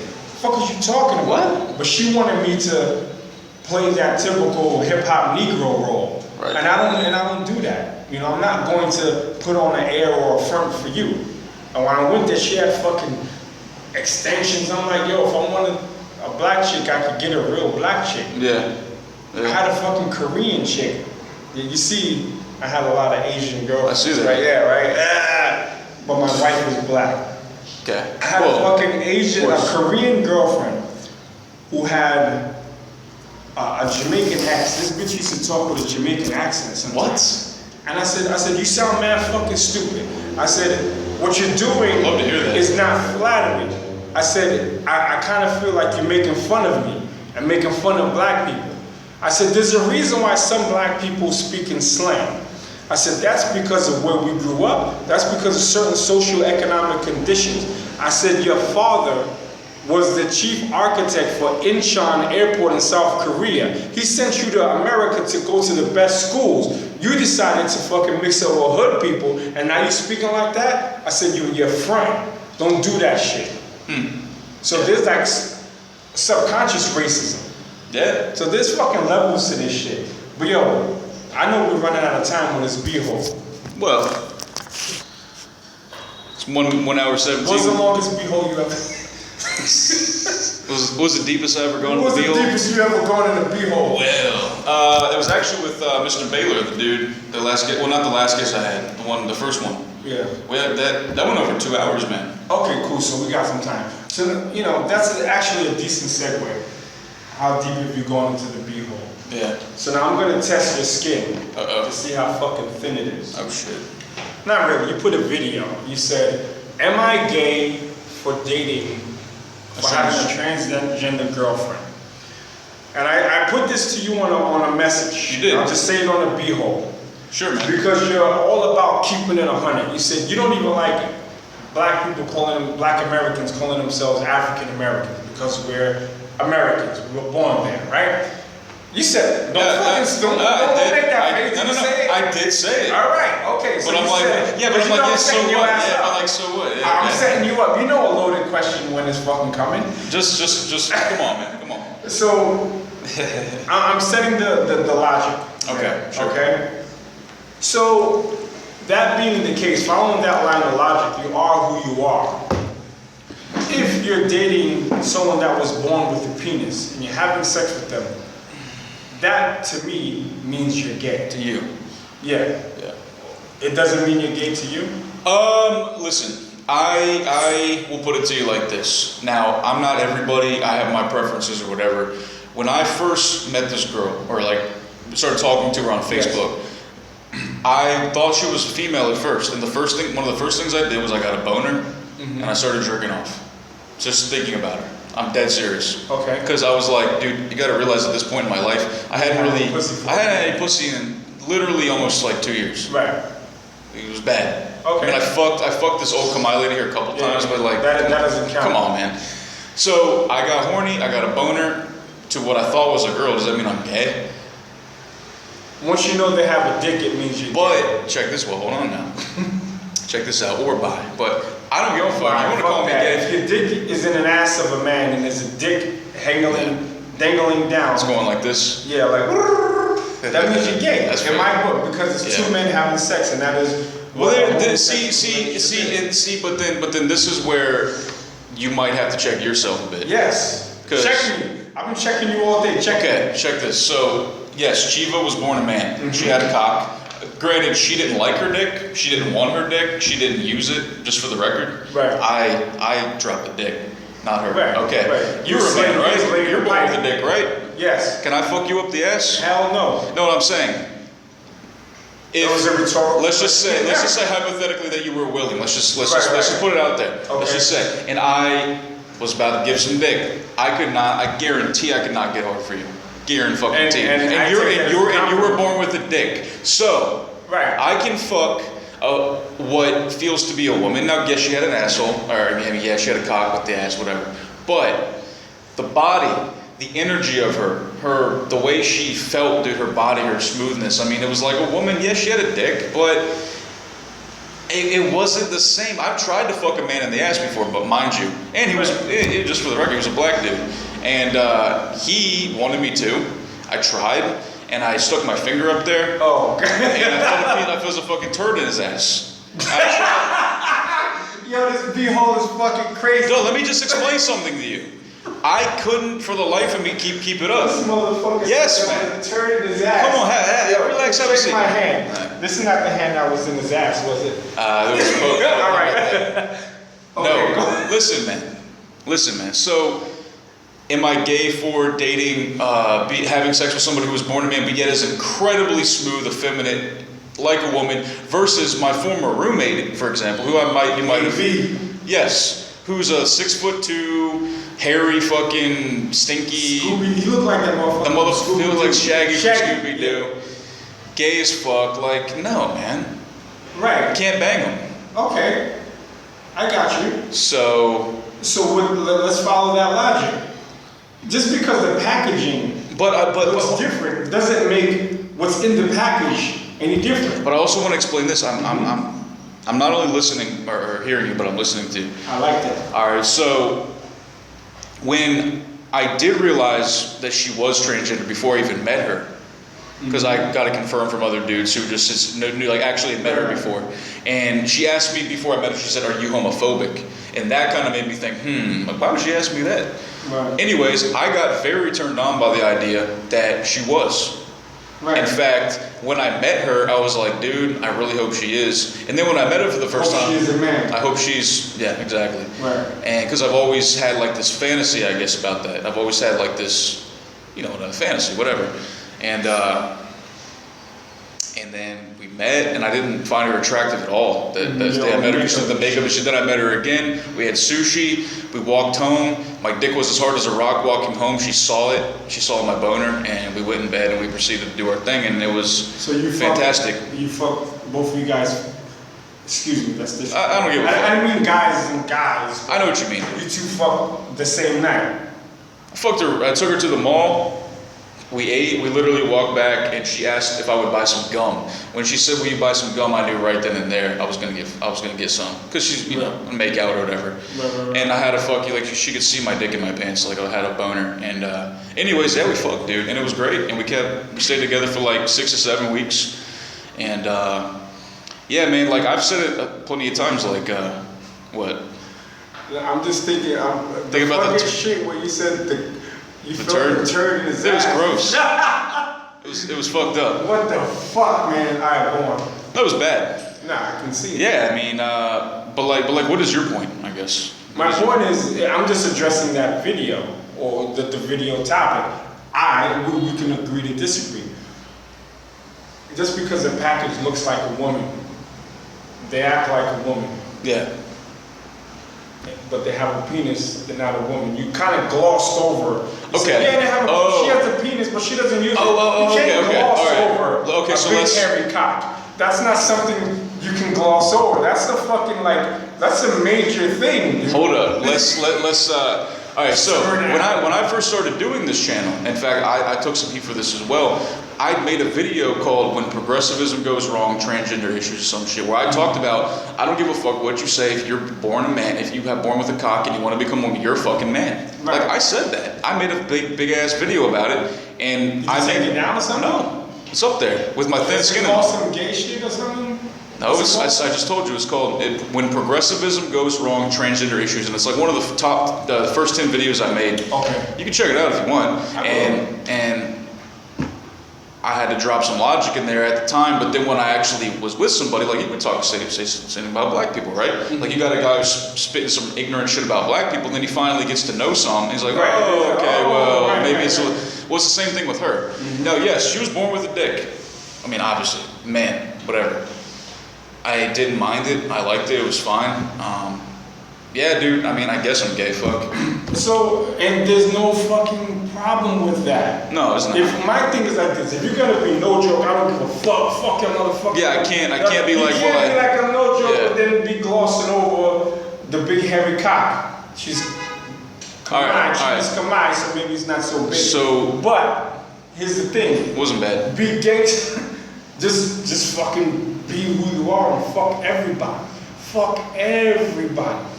fuck is you talking about?" What? But she wanted me to play that typical hip hop Negro role, Right. and I don't do that. You know, I'm not going to put on an air or a front for you. And when I went there, she had fucking extensions. I'm like, yo, if I wanted a black chick, I could get a real black chick. Yeah. I had a fucking Korean chick. You see, I had a lot of Asian girls. I see that. Right there, right? But my wife was black. Okay. I had a fucking a Korean girlfriend who had a Jamaican accent. This bitch used to talk with a Jamaican accent sometimes. What? And I said, you sound mad fucking stupid. I said, what you're doing I'd love to hear that. is not flattering. I said, I kind of feel like you're making fun of me and making fun of black people. I said, there's a reason why some black people speak in slang. I said, that's because of where we grew up. That's because of certain socio-economic conditions. I said, your father was the chief architect for Incheon Airport in South Korea. He sent you to America to go to the best schools. You decided to fucking mix up with hood people, and now you speaking like that? I said, you're front. Don't do that shit. So there's like subconscious racism. Yeah. So there's fucking levels to this shit. But yo, I know we're running out of time with this b-hole. Well, it's 1 hour 17. What's the longest b-hole you ever? What was the deepest I ever gone What was to the the B-hole? deepest you ever gone in a b-hole? Well, it was actually with Mr. Baylor, the dude, the last guest, well, not the last guest I had, the first one. Yeah. We had that went over 2 hours, man. Okay, cool. So we got some time. So you know that's actually a decent segue. How deep have you gone into the b-hole? Yeah. So now I'm gonna test your skin Uh-oh. to see how fucking thin it is. Oh, shit. Not really. You put a video. You said, "Am I gay for dating, for having a transgender girlfriend?" And I put this to you on a message. You did. I'll just say it on a b-hole. Sure, man. Because you're all about keeping it 100. You said you don't even like black people black Americans calling themselves African Americans because we're Americans. We were born there, right? You said, don't make that face. No, Say it. I did say it. All right, okay. So But I'm you like, said, yeah, but I'm you like, know yeah, I'm so setting your what? ass Yeah, up. but like, so what? Yeah, I'm okay. setting you up. You know a loaded question when it's fucking coming. Just, come on, man, come on. So, I'm setting the logic. Okay, sure. Okay? So, that being the case, following that line of logic, you are who you are. If you're dating someone that was born with a penis and you're having sex with them, that to me means you're gay. To you. Yeah. Yeah. It doesn't mean you're gay to you? Listen, I will put it to you like this. Now, I'm not everybody. I have my preferences or whatever. When I first met this girl, or like started talking to her on Facebook, I thought she was female at first. And one of the first things I did was I got a boner, and I started jerking off. Just thinking about her. I'm dead serious. Okay. Because I was like, dude, you got to realize at this point in my life, I hadn't had any pussy in literally almost like 2 years. Right. It was bad. Okay. I mean, I fucked this old Kamai lady here a couple times, but like that doesn't count. Come on, man. So I got horny. I got a boner to what I thought was a girl. Does that mean I'm gay? Once you know they have a dick, it means you're gay. But check this. Well, hold on now. Check this out. Or bi. But I don't give a fuck. You want to call me gay? If your dick is in an ass of a man and there's a dick dangling down. It's going like this. Yeah, like that means you're gay. That's in right. my book, because it's two men having sex, and that is. Well, see, but then this is where you might have to check yourself a bit. Yes. Check me. I've been checking you all day. Check this. So yes, Chiva was born a man. Mm-hmm. She had a cock. Granted, she didn't like her dick. She didn't want her dick. She didn't use it, just for the record. Right. I dropped the dick, not her. Right. Okay. Right. You're a man, right? You're born with a dick, right? Yes. Can I fuck you up the ass? Hell no. Know what I'm saying? That was a rhetorical. Let's just say hypothetically that you were willing. Let's just put it out there. Okay. Let's just say, and I was about to give some dick. I guarantee I could not get hard for you. Guarantee. And you were born with a dick. So right. I can fuck what feels to be a woman. Now, yes, she had an asshole, or yeah, she had a cock with the ass, whatever. But the body, the energy of her, the way she felt, dude, her body, her smoothness. I mean, it was like a woman. Yes, she had a dick, but it wasn't the same. I've tried to fuck a man in the ass before, but mind you, and he was, just for the record, he was a black dude, and he wanted me to. I tried, and I stuck my finger up there. Oh, okay. And I thought it was a fucking turd in his ass. I tried. Yo, this b-hole is fucking crazy. No, let me just explain something to you. I couldn't, for the life of me, keep it up. This motherfucker. Yes, man. Turd in his ass. Come on, relax, have a seat. My hand. Right. This is not the hand that was in his ass, was it? It was both. All right. Okay, no, listen, man. So, am I gay for dating, having sex with somebody who was born a man, but yet is incredibly smooth, effeminate, like a woman, versus my former roommate, for example, who you might have. Yes, who's a 6'2", hairy, fucking stinky. Scooby, he looked like that motherfucker. The motherfucker looked like Shaggy from Scooby Scooby-Doo. Yeah. Gay as fuck. Like, no, man. Right. Can't bang him. Okay, I got you. So let's follow that logic. Just because the packaging looks different doesn't make what's in the package any different. But I also want to explain this. I'm not only listening or hearing you, but I'm listening to you. I like that. All right, so when I did realize that she was transgender before I even met her, because I got it confirmed from other dudes who just knew, like, actually had met her before, and she asked me before I met her, she said, "Are you homophobic?" And that kind of made me think, like, why would she ask me that? Right. Anyways, I got very turned on by the idea that she was. Right. In fact, when I met her, I was like, dude, I really hope she is. And then when I met her for the first time, she's a man. I hope she's, yeah, exactly. Right. And because I've always had like this fantasy, I guess, about that. I've always had like this, a fantasy, whatever. And then we met, and I didn't find her attractive at all. That day I met her, she did the makeup and shit. Then I met her again. We had sushi. We walked home. My dick was as hard as a rock walking home. She saw it. She saw my boner, and we went in bed and we proceeded to do our thing, and it was fantastic. You fucked both of you guys. Excuse me, that's this. I don't give a fuck. I mean guys and guys. I know what you mean. You two fucked the same night. I fucked her. I took her to the mall. We ate, we literally walked back, and she asked if I would buy some gum. When she said, "Will you buy some gum?" I knew right then and there I was gonna get some, cause she's make out or whatever. Right. And I had to fuck you, like she could see my dick in my pants, like I had a boner. And anyways, yeah, we fucked, dude, and it was great. And we stayed together for like 6 or 7 weeks. And yeah, man, like I've said it plenty of times, like what? I'm just thinking. Think about the shit where you said You the felt turd in his ass. It was gross. It was fucked up. What the fuck, man? Alright, go on. That was bad. Nah, I can see it. Yeah, I mean, but like, what is your point? I guess. My point is, I'm just addressing that video or the video topic. We can agree to disagree. Just because the package looks like a woman, they act like a woman. Yeah. But they have a penis, they're not a woman. You kind of glossed over. Okay. Yeah, she has a penis, but she doesn't use it. You can't gloss over a big hairy cock. That's not something you can gloss over. That's the fucking that's a major thing. Dude. Hold up. Let's all right, so when I first started doing this channel, in fact, I took some heat for this as well. I made a video called "When Progressivism Goes Wrong, Transgender Issues," or some shit, where I talked about, I don't give a fuck what you say. If you're born a man, if you have born with a cock and you want to become a woman, you're a fucking man. Right. Like I said that. I made a big ass video about it, and Did you take it down or something? No, it's up there with my thin skin. Call some gay shit or something? No, I just told you it's called "When Progressivism Goes Wrong, Transgender Issues," and it's like one of the first 10 videos I made. Okay. You can check it out if you want. And I had to drop some logic in there at the time, but then when I actually was with somebody, like you would say something about black people, right? Like you got a guy who's spitting some ignorant shit about black people, and then he finally gets to know some, and he's like, oh, okay, well, maybe it's the same thing with her. No, yes, she was born with a dick. I mean, obviously, man, whatever. I didn't mind it. I liked it. It was fine. Yeah, dude, I mean, I guess I'm gay, fuck. So, and there's no fucking problem with that. No, it's not. If my thing is like this, if you're gonna be no joke, I don't give a fuck your motherfucker. Yeah, I can't be like, you can't be like I'm no joke, but then be glossing over the big hairy cock. She's come on, so maybe it's not so big. So, but here's the thing. It wasn't bad. Be gay, just fucking be who you are and fuck everybody. Fuck everybody.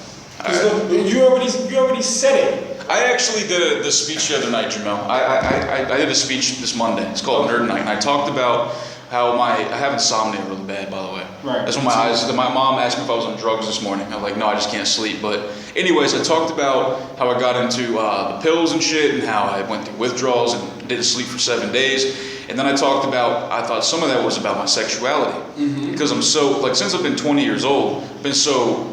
You already said it. I actually did the speech the other night, Jamel. I did a speech this Monday. It's called Nerd Night, and I talked about how I have insomnia really bad, by the way. Right. That's when my mom asked me if I was on drugs this morning. I was like, no, I just can't sleep. But anyways, I talked about how I got into the pills and shit, and how I went through withdrawals and didn't sleep for 7 days. And then I talked about, I thought some of that was about my sexuality. Because I'm so, like, since I've been 20 years old, I've been so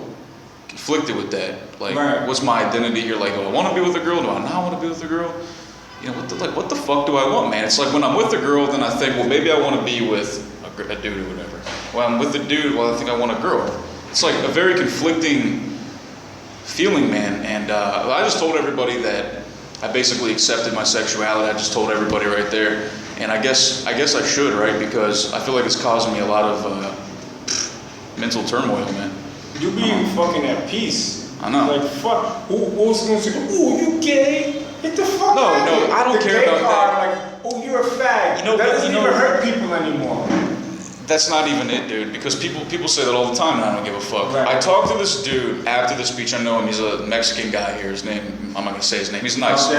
conflicted with that. Like, what's my identity here? Like, do I want to be with a girl? Do I not want to be with a girl? You know, what the fuck do I want, man? It's like when I'm with a girl, then I think, well, maybe I want to be with a dude or whatever. When I'm with a dude, well, I think I want a girl. It's like a very conflicting feeling, man. And I just told everybody that I basically accepted my sexuality. I just told everybody right there. And I guess I should, right? Because I feel like it's causing me a lot of mental turmoil, man. You be fucking at peace. I know. Like, fuck. Who's gonna say, oh, you gay? Get the fuck out of here. No, I don't care about that. Like, oh, you're a fag. That doesn't even hurt people anymore. That's not even it, dude. Because people say that all the time, and I don't give a fuck. Right. I talked to this dude after the speech. I know him. He's a Mexican guy here. His name, I'm not gonna say his name. He's nice.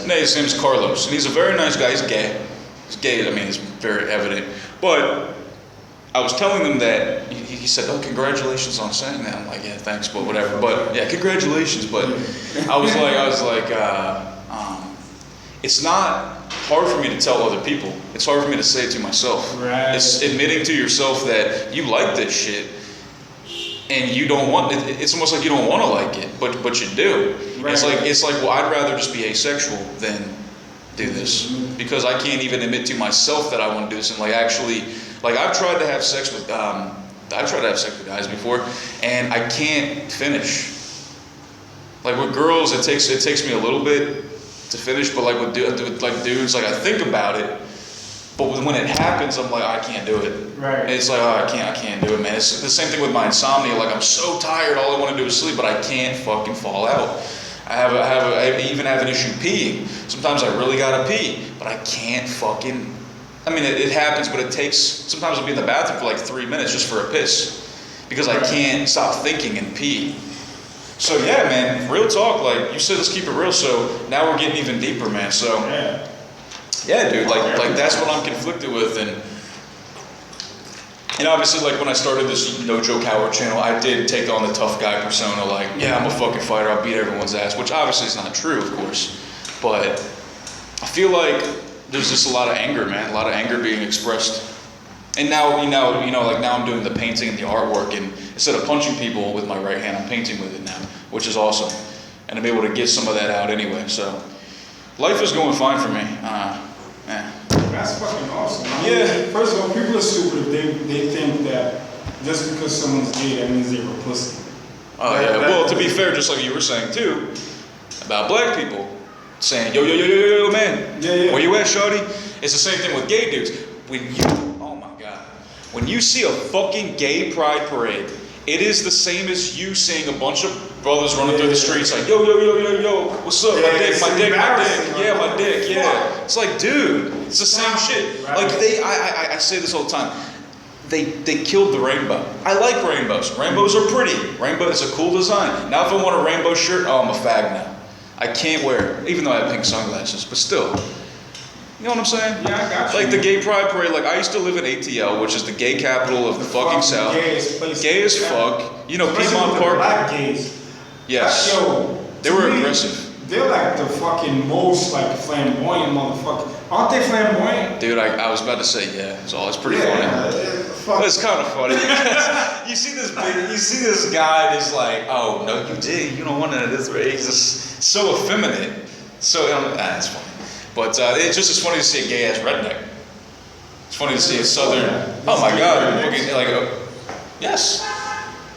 No, his name's Carlos, and he's a very nice guy. He's gay. He's gay. I mean, it's very evident. But I was telling them that he said, "Oh, congratulations on saying that." I'm like, "Yeah, thanks, but whatever." But yeah, congratulations. But I was like, it's not hard for me to tell other people. It's hard for me to say it to myself. Right. It's admitting to yourself that you like this shit, and you don't want it. It's almost like you don't want to like it, but you do. Right. It's like well, I'd rather just be asexual than do this because I can't even admit to myself that I want to do this and actually. Like I've tried to have sex with guys before, and I can't finish. Like with girls, it takes me a little bit to finish, but like with dudes, like I think about it, but when it happens, I'm like I can't do it. Right. And it's like I can't do it, man. It's the same thing with my insomnia. Like I'm so tired, all I want to do is sleep, but I can't fucking fall out. I even have an issue peeing. Sometimes I really gotta pee, but I can't fucking. I mean, it happens, but it takes, sometimes I'll be in the bathroom for like 3 minutes just for a piss. Because I can't stop thinking and pee. So yeah, man, real talk, like, you said let's keep it real, so now we're getting even deeper, man, so. Yeah, dude, like that's what I'm conflicted with, and obviously, like, when I started this No Joke Howard channel, I did take on the tough guy persona, like, yeah, I'm a fucking fighter, I'll beat everyone's ass, which obviously is not true, of course, but I feel like there's just a lot of anger, man. A lot of anger being expressed. And now, like now I'm doing the painting and the artwork, and instead of punching people with my right hand, I'm painting with it now, which is awesome. And I'm able to get some of that out anyway. So, life is going fine for me. That's fucking awesome. Yeah. First of all, people are stupid if they think that just because someone's gay, that means they're a pussy. Oh yeah. Well, to be fair, just like you were saying too, about black people. Saying, yo, man, where you at, shawty? It's the same thing with gay dudes. Oh my God. When you see a fucking gay pride parade, it is the same as you seeing a bunch of brothers running through the streets like, yo, what's up? My dick, my dick, yeah. It's like, dude, it's the same shit. Right. Like I say this all the time. They killed the rainbow. I like rainbows. Rainbows are pretty. Rainbow is a cool design. Now if I want a rainbow shirt, oh, I'm a fag now. I can't wear it, even though I have pink sunglasses, but still. You know what I'm saying? Yeah, I got you. Like the gay pride parade, like I used to live in ATL, which is the gay capital of the fucking South. Gay as fuck. You know, Piedmont Park. Black gays. Yes. They were aggressive. They're like the fucking most like flamboyant motherfucker. Aren't they flamboyant? Dude, I was about to say yeah. So it's pretty Yeah, funny. It's kind of funny. you see this guy, and he's like, oh no, you did. You don't want none of this, right? He's just so effeminate. So it's funny. But it's just as funny to see a gay ass redneck. It's funny to see a southern. Oh my god, looking like yes,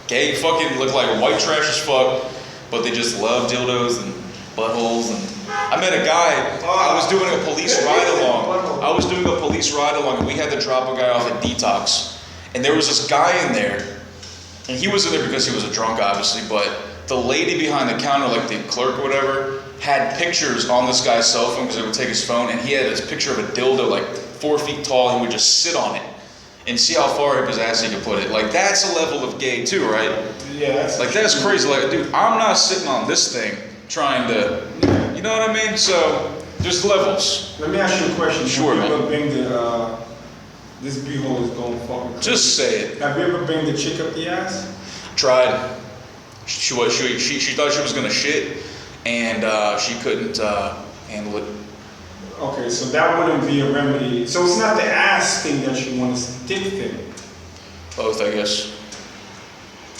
gay fucking look like white trash as fuck, but they just love dildos and buttholes and. I met a guy. I was doing a police ride along. And we had to drop a guy off at Detox, and there was this guy in there, and he was in there because he was a drunk, obviously. But the lady behind the counter, like the clerk or whatever, had pictures on this guy's cell phone because they would take his phone, and he had this picture of a dildo like 4 feet tall. He would just sit on it and see how far up his ass he could put it. Like that's a level of gay too, right? Yeah. That's crazy. Like, dude, I'm not sitting on this thing trying to. You know what I mean? So, there's levels. Let me ask you a question. Sure, man. Have you ever been to, this beehole is going fucking crazy. Just say it. Have you ever been the chick up the ass? Tried. She thought she was gonna shit, and she couldn't handle it. Okay, so that wouldn't be a remedy. So it's not the ass thing that you want, it's the dick thing. Both, I guess.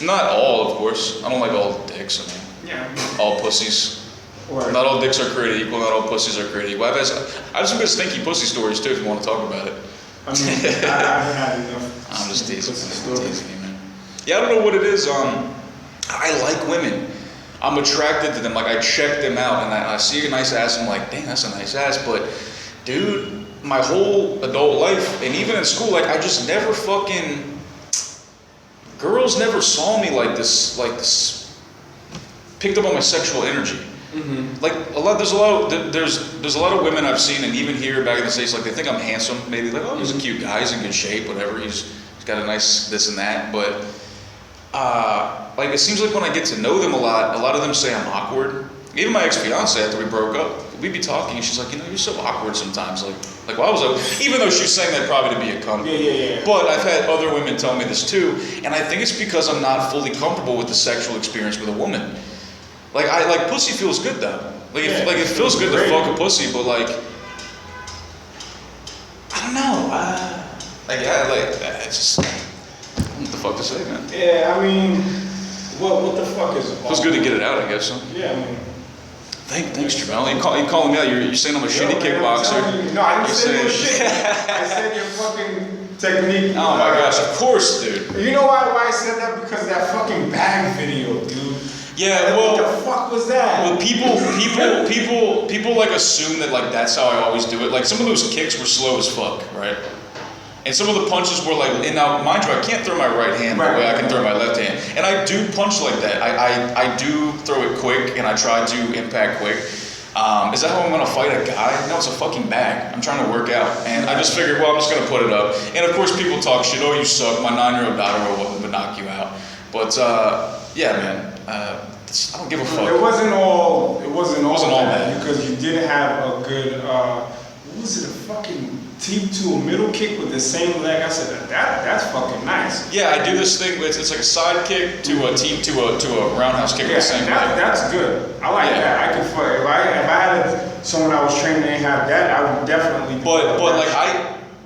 Not all, of course. I don't like all dicks. I mean, Yeah. all pussies. Or, Not all dicks are created equal. Not all pussies are created equal. I have some good stinky pussy stories too, if you want to talk about it. I mean, I've had enough. I'm just teasing. Pussy I'm stories. teasing you, man. Yeah, I don't know what it is. I like women. I'm attracted to them. Like I check them out, and I see a nice ass. I'm like, dang, that's a nice ass. But, dude, my whole adult life, and even in school, like I just never fucking. Girls never saw me like this. Picked up on my sexual energy. Mm-hmm. Like there's a lot of women I've seen, and even here back in the States, like they think I'm handsome. Maybe like, oh, he's a cute guy, he's in good shape, whatever. He's got a nice this and that. But like it seems like when I get to know them a lot of them say I'm awkward. Even my ex-fiance, after we broke up, we'd be talking, and she's like, you're so awkward sometimes. Like why was I? Even though she's saying that probably to be a cunt. Yeah. But I've had other women tell me this too, and I think it's because I'm not fully comfortable with the sexual experience with a woman. Like pussy feels good though. It feels good to fuck a pussy, but like I don't know. It's just what the fuck to say, man. Yeah, I mean, what the fuck is it? Feels good to get it out, I guess. Huh? Yeah, I mean. Thanks, Jamel. You calling me out? You're saying I'm a shitty kickboxer. No, I didn't say you were shit. I said your fucking technique. Oh my gosh, of course, dude. You know why I said that? Because of that fucking bag video, dude. Yeah, well, what the fuck was that? Well, people like assume that like that's how I always do it. Like some of those kicks were slow as fuck, right? And some of the punches were like, and now mind you, I can't throw my right hand the way I can throw my left hand, and I do punch like that. I do throw it quick, and I try to impact quick. Is that how I'm gonna fight a guy? No, it's a fucking bag. I'm trying to work out, and I just figured, well, I'm just gonna put it up. And of course, people talk shit. Oh, you suck. My 9-year-old daughter would knock you out. But yeah, man. I don't give a fuck. It wasn't all bad because you did have a good. What was it? A fucking teep to a middle kick with the same leg. I said that's fucking nice. Yeah, I do this thing. It's like a side kick to a teep to a roundhouse kick with the same leg. That's good. I like that. I could fuck. If I had someone I was training and have that, I would definitely. But like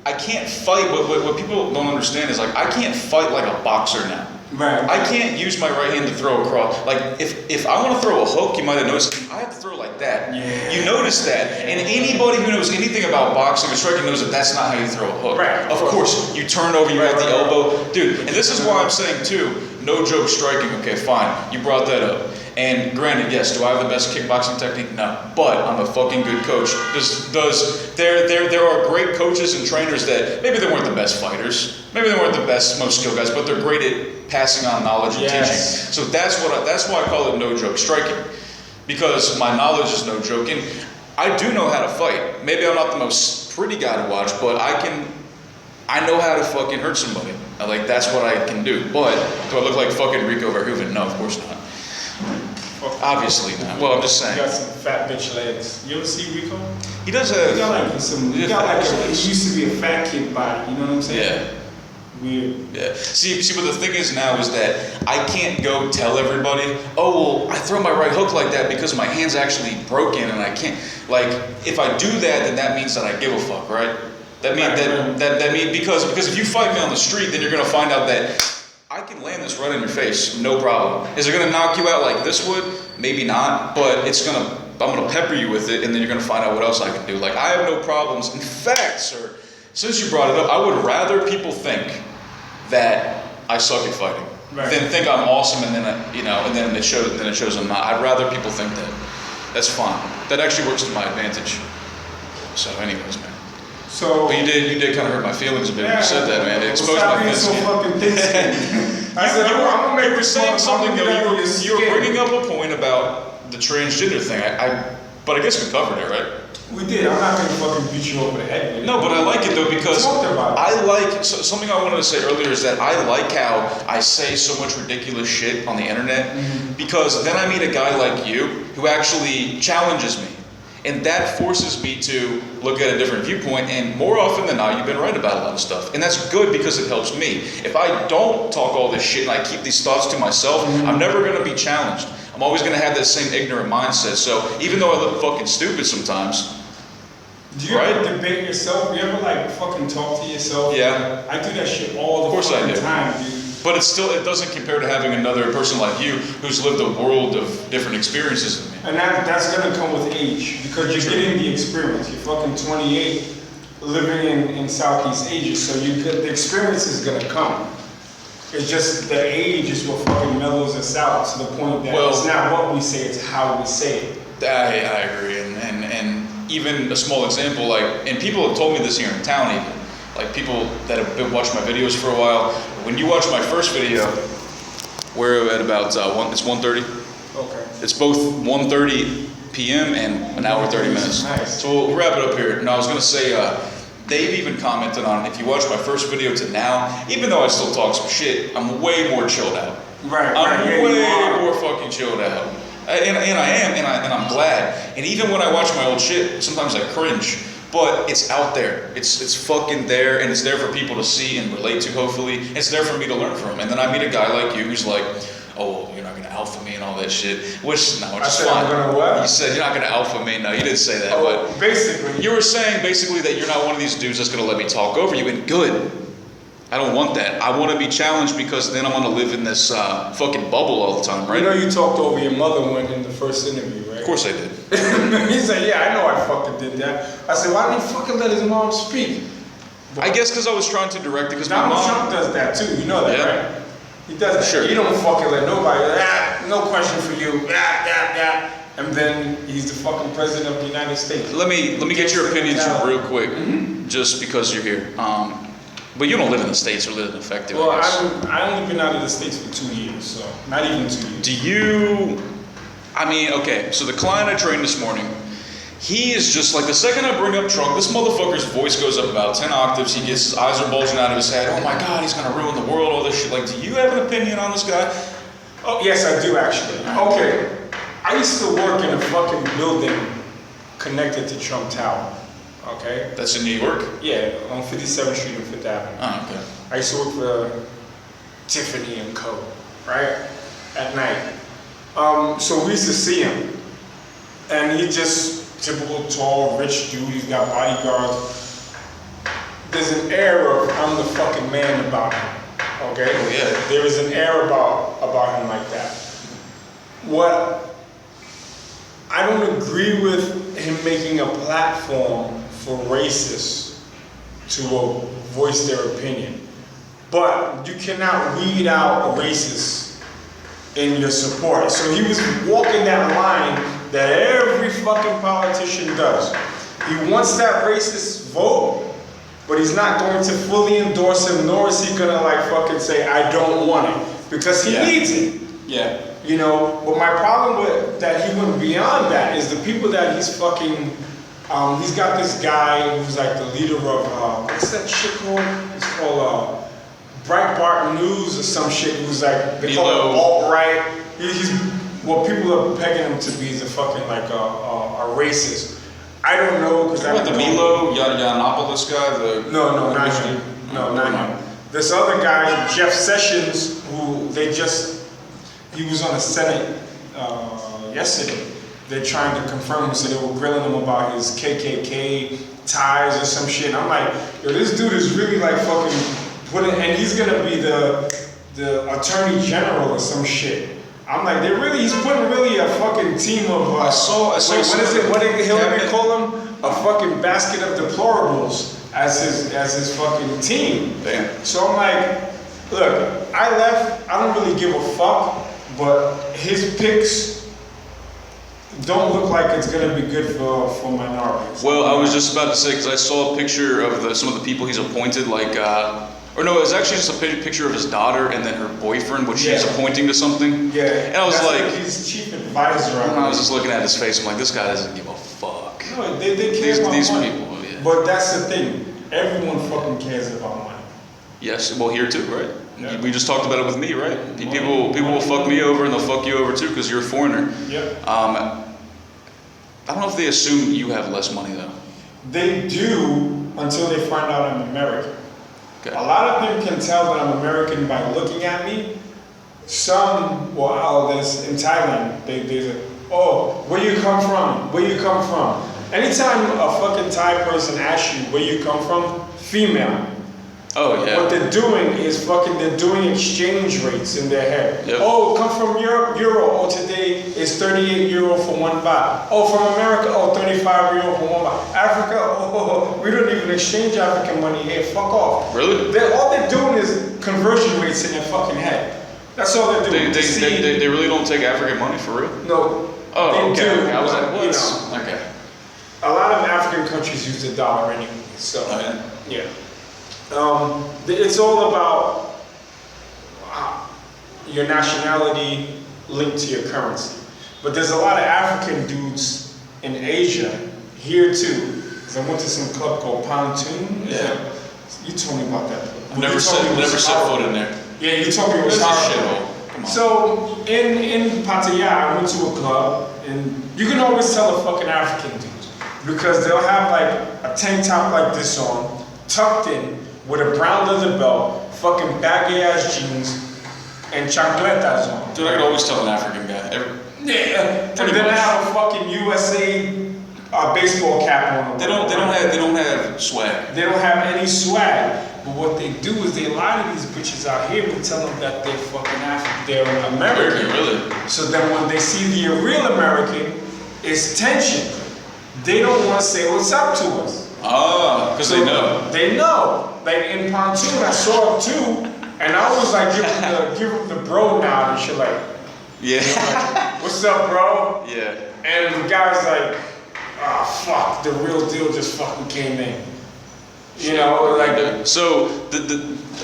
I can't fight. What people don't understand is like I can't fight like a boxer now. Right. I can't use my right hand to throw across. Like if I want to throw a hook, you might have noticed I have to throw like that. Yeah. You notice that, and anybody who knows anything about boxing or striking knows that that's not how you throw a hook. Right. Of course, you turn over, you have the elbow, dude. And this is why I'm saying too, no joke striking. Okay, fine, you brought that up. And granted, yes, do I have the best kickboxing technique? No, but I'm a fucking good coach. There are great coaches and trainers that maybe they weren't the best fighters, maybe they weren't the best, most skilled guys, but they're great at passing on knowledge and teaching. So that's why I call it no joke striking, because my knowledge is no joke, and I do know how to fight. Maybe I'm not the most pretty guy to watch, but I know how to fucking hurt somebody. Like that's what I can do. But do I look like fucking Rico Verhoeven? No, of course not. Obviously not. Well, I'm just saying. He got some fat bitch legs. You ever see Rico? He does have. He got like he used to be a fat kid body. You know what I'm saying? Yeah. weird. Yeah. See, but the thing is now is that I can't go tell everybody, oh, well, I throw my right hook like that because my hand's actually broken and I can't, like, if I do that, then that means that I give a fuck, right? That means because if you fight me on the street, then you're gonna find out that I can land this right in your face, no problem. Is it gonna knock you out like this would? Maybe not, but I'm gonna pepper you with it, and then you're gonna find out what else I can do. Like, I have no problems. In fact, sir, since you brought it up, I would rather people think that I suck at fighting than think I'm awesome, and then and then it shows I'm not. I'd rather people think that. That's fine. That actually works to my advantage. So, anyways, man. So, but you did kind of hurt my feelings a bit when you said that, man. It exposed my thin skin. So fucking thin skin. I said, I'm gonna make this saying something though. You were bringing up a point about the transgender thing. But I guess we covered it, right? We did. I'm not gonna fucking beat you over the head with it. No, but I like it though because something I wanted to say earlier is that I like how I say so much ridiculous shit on the internet because then I meet a guy like you who actually challenges me. And that forces me to look at a different viewpoint, and more often than not, you've been right about a lot of stuff. And that's good because it helps me. If I don't talk all this shit and I keep these thoughts to myself, I'm never going to be challenged. I'm always going to have that same ignorant mindset. So even though I look fucking stupid sometimes, do you ever debate yourself? You ever like fucking talk to yourself? Yeah. I do that shit all the fucking time, dude. But it doesn't compare to having another person like you who's lived a world of different experiences than me. And that's gonna come with age because you're getting the experience. You're fucking 28, living in Southeast Asia, so the experience is gonna come. It's just the age is what fucking mellows us out to the point that it's not what we say, it's how we say it. I agree, and even a small example, and people have told me this here in town even. Like people that have been watching my videos for a while. When you watch my first video, we're at about it's 1:30. Okay. It's both 1:30 p.m. and an hour 30 minutes. Nice. So we'll wrap it up here. And I was gonna say, they've even commented on if you watch my first video to now, even though I still talk some shit, I'm way more chilled out. I'm way more fucking chilled out. And I am, and I'm glad. And even when I watch my old shit, sometimes I cringe. But it's out there. It's fucking there, and it's there for people to see and relate to, hopefully. It's there for me to learn from. And then I meet a guy like you who's like, oh, you're not gonna alpha me and all that shit. Which, no, it's fine. I'm gonna what? You said you're not gonna alpha me. No, you didn't say that. But basically. You were saying basically that you're not one of these dudes that's gonna let me talk over you, and good. I don't want that. I want to be challenged because then I'm gonna live in this fucking bubble all the time, right? You know you talked over your mother in the first interview, right? Of course I did. He said, yeah, I know I fucking did that. I said, why didn't he fucking let his mom speak? I guess because I was trying to direct it because my Donald mom... Trump does that too, you know that, right? He does that. Sure. He don't fucking let nobody, no question for you, and then he's the fucking president of the United States. Let me get your opinions real quick, just because you're here. But you don't live in the States or live in Effective, Well, I guess. I only been out of the States for 2 years, so not even 2 years. Do you... okay, so the client I trained this morning, he is just like, the second I bring up Trump, this motherfucker's voice goes up about 10 octaves, he gets his eyes are bulging out of his head, oh my god, he's gonna ruin the world, all this shit. Like, do you have an opinion on this guy? Oh, yes, I do actually. Okay, I used to work in a fucking building connected to Trump Tower. Okay. That's in New York? Yeah, on 57th Street and 5th Avenue. Oh, okay. I used to work for Tiffany & Co. Right? At night. So we used to see him. And he just, typical tall, rich dude, he's got bodyguards. There's an air of I'm the fucking man about him. Okay? Oh, yeah. There is an air about him like that. What I don't agree with him making a platform for racists to voice their opinion. But you cannot weed out a racist in your support. So he was walking that line that every fucking politician does. He wants that racist vote, but he's not going to fully endorse him, nor is he gonna like fucking say, I don't want it, because he needs it. Yeah. You know, but my problem with that he went beyond that is the people that he's fucking, he's got this guy who's like the leader of, what's that shit called? It's called Breitbart News or some shit, who's like, they call it alt-right. He's, what people are pegging him to be is a fucking like a racist. I don't know, because I the Milo Yiannopoulos guy? No, not him. this other guy, Jeff Sessions, who he was on the Senate yesterday. They're trying to confirm him, so they were grilling him about his KKK ties or some shit. And I'm like, yo, this dude is really like fucking and he's gonna be the attorney general or some shit. I'm like, he's putting really a fucking team of, I saw what did Hillary call him? A fucking basket of deplorables as his fucking team. Damn. So I'm like, look, I left, I don't really give a fuck, but his picks don't look like it's gonna be good for minorities. Well, I was just about to say, because I saw a picture of some of the people he's appointed, like, or no, it was actually just a picture of his daughter and then her boyfriend, which she's appointing to something. Yeah. And I was like, he's chief advisor. And I was just looking at his face. I'm like, this guy doesn't give a fuck. No, they care about these money. people. Yeah. But that's the thing. Everyone fucking cares about money. Yes. Well, here too, right? Yeah. We just talked about it with me, right? People will fuck me over and they'll fuck you over too because you're a foreigner. Yep. I don't know if they assume you have less money though. They do until they find out I'm American. Okay. A lot of them can tell that I'm American by looking at me. Some, there's in Thailand, they say, oh, where you come from? Where you come from? Anytime a fucking Thai person asks you where you come from, female. Oh yeah. What they're doing is they're doing exchange rates in their head. Yep. Oh, come from Europe, euro. Oh, today is 38 euro for 1 baht. Oh, from America, 35 euro for 1 baht. Africa, we don't even exchange African money here. Fuck off. Really? All they're doing is conversion rates in their fucking head. That's all they're doing. They really don't take African money for real? No. Oh, they okay. do, Okay. I was like, but, what? Okay. A lot of African countries use the dollar anyway. So, yeah. It's all about your nationality linked to your currency. But there's a lot of African dudes in Asia, here too. Because I went to some club called Pontoon. Yeah. You told me about that. Never set foot in there. Yeah, you told me it was horrible. Come on. So in Pattaya, I went to a club, and you can always tell a fucking African dude because they'll have like a tank top like this on, tucked in, with a brown leather belt, fucking baggy ass jeans, and chancletas on. Dude, I could always tell an African guy. Yeah, and then I have a fucking USA baseball cap on. They don't have swag. They don't have any swag. But what they do is they lie to these bitches out here and tell them that they're fucking they're American. Really? So then when they see the real American, it's tension. They don't want to say what's up to us. Ah, because they know. They know. Like in Pontoon, I saw it too, and I was like, give him the bro nod and shit, like, yeah. Like, what's up, bro? Yeah. And the guy's like, fuck, the real deal just fucking came in. You know, like. So,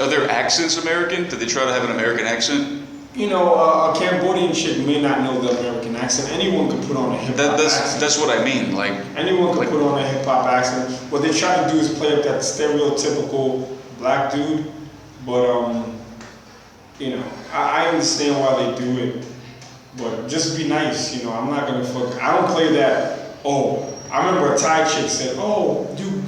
are their accents American? Did they try to have an American accent? You know, a Cambodian chick may not know the American accent. Anyone could put on a hip hop accent. That's what I mean. Like anyone could put on a hip hop accent. What they try to do is play up that stereotypical black dude. But you know, I understand why they do it. But just be nice. You know, I'm not gonna fuck. I don't play that. Oh, I remember a Thai chick said, "Oh, you."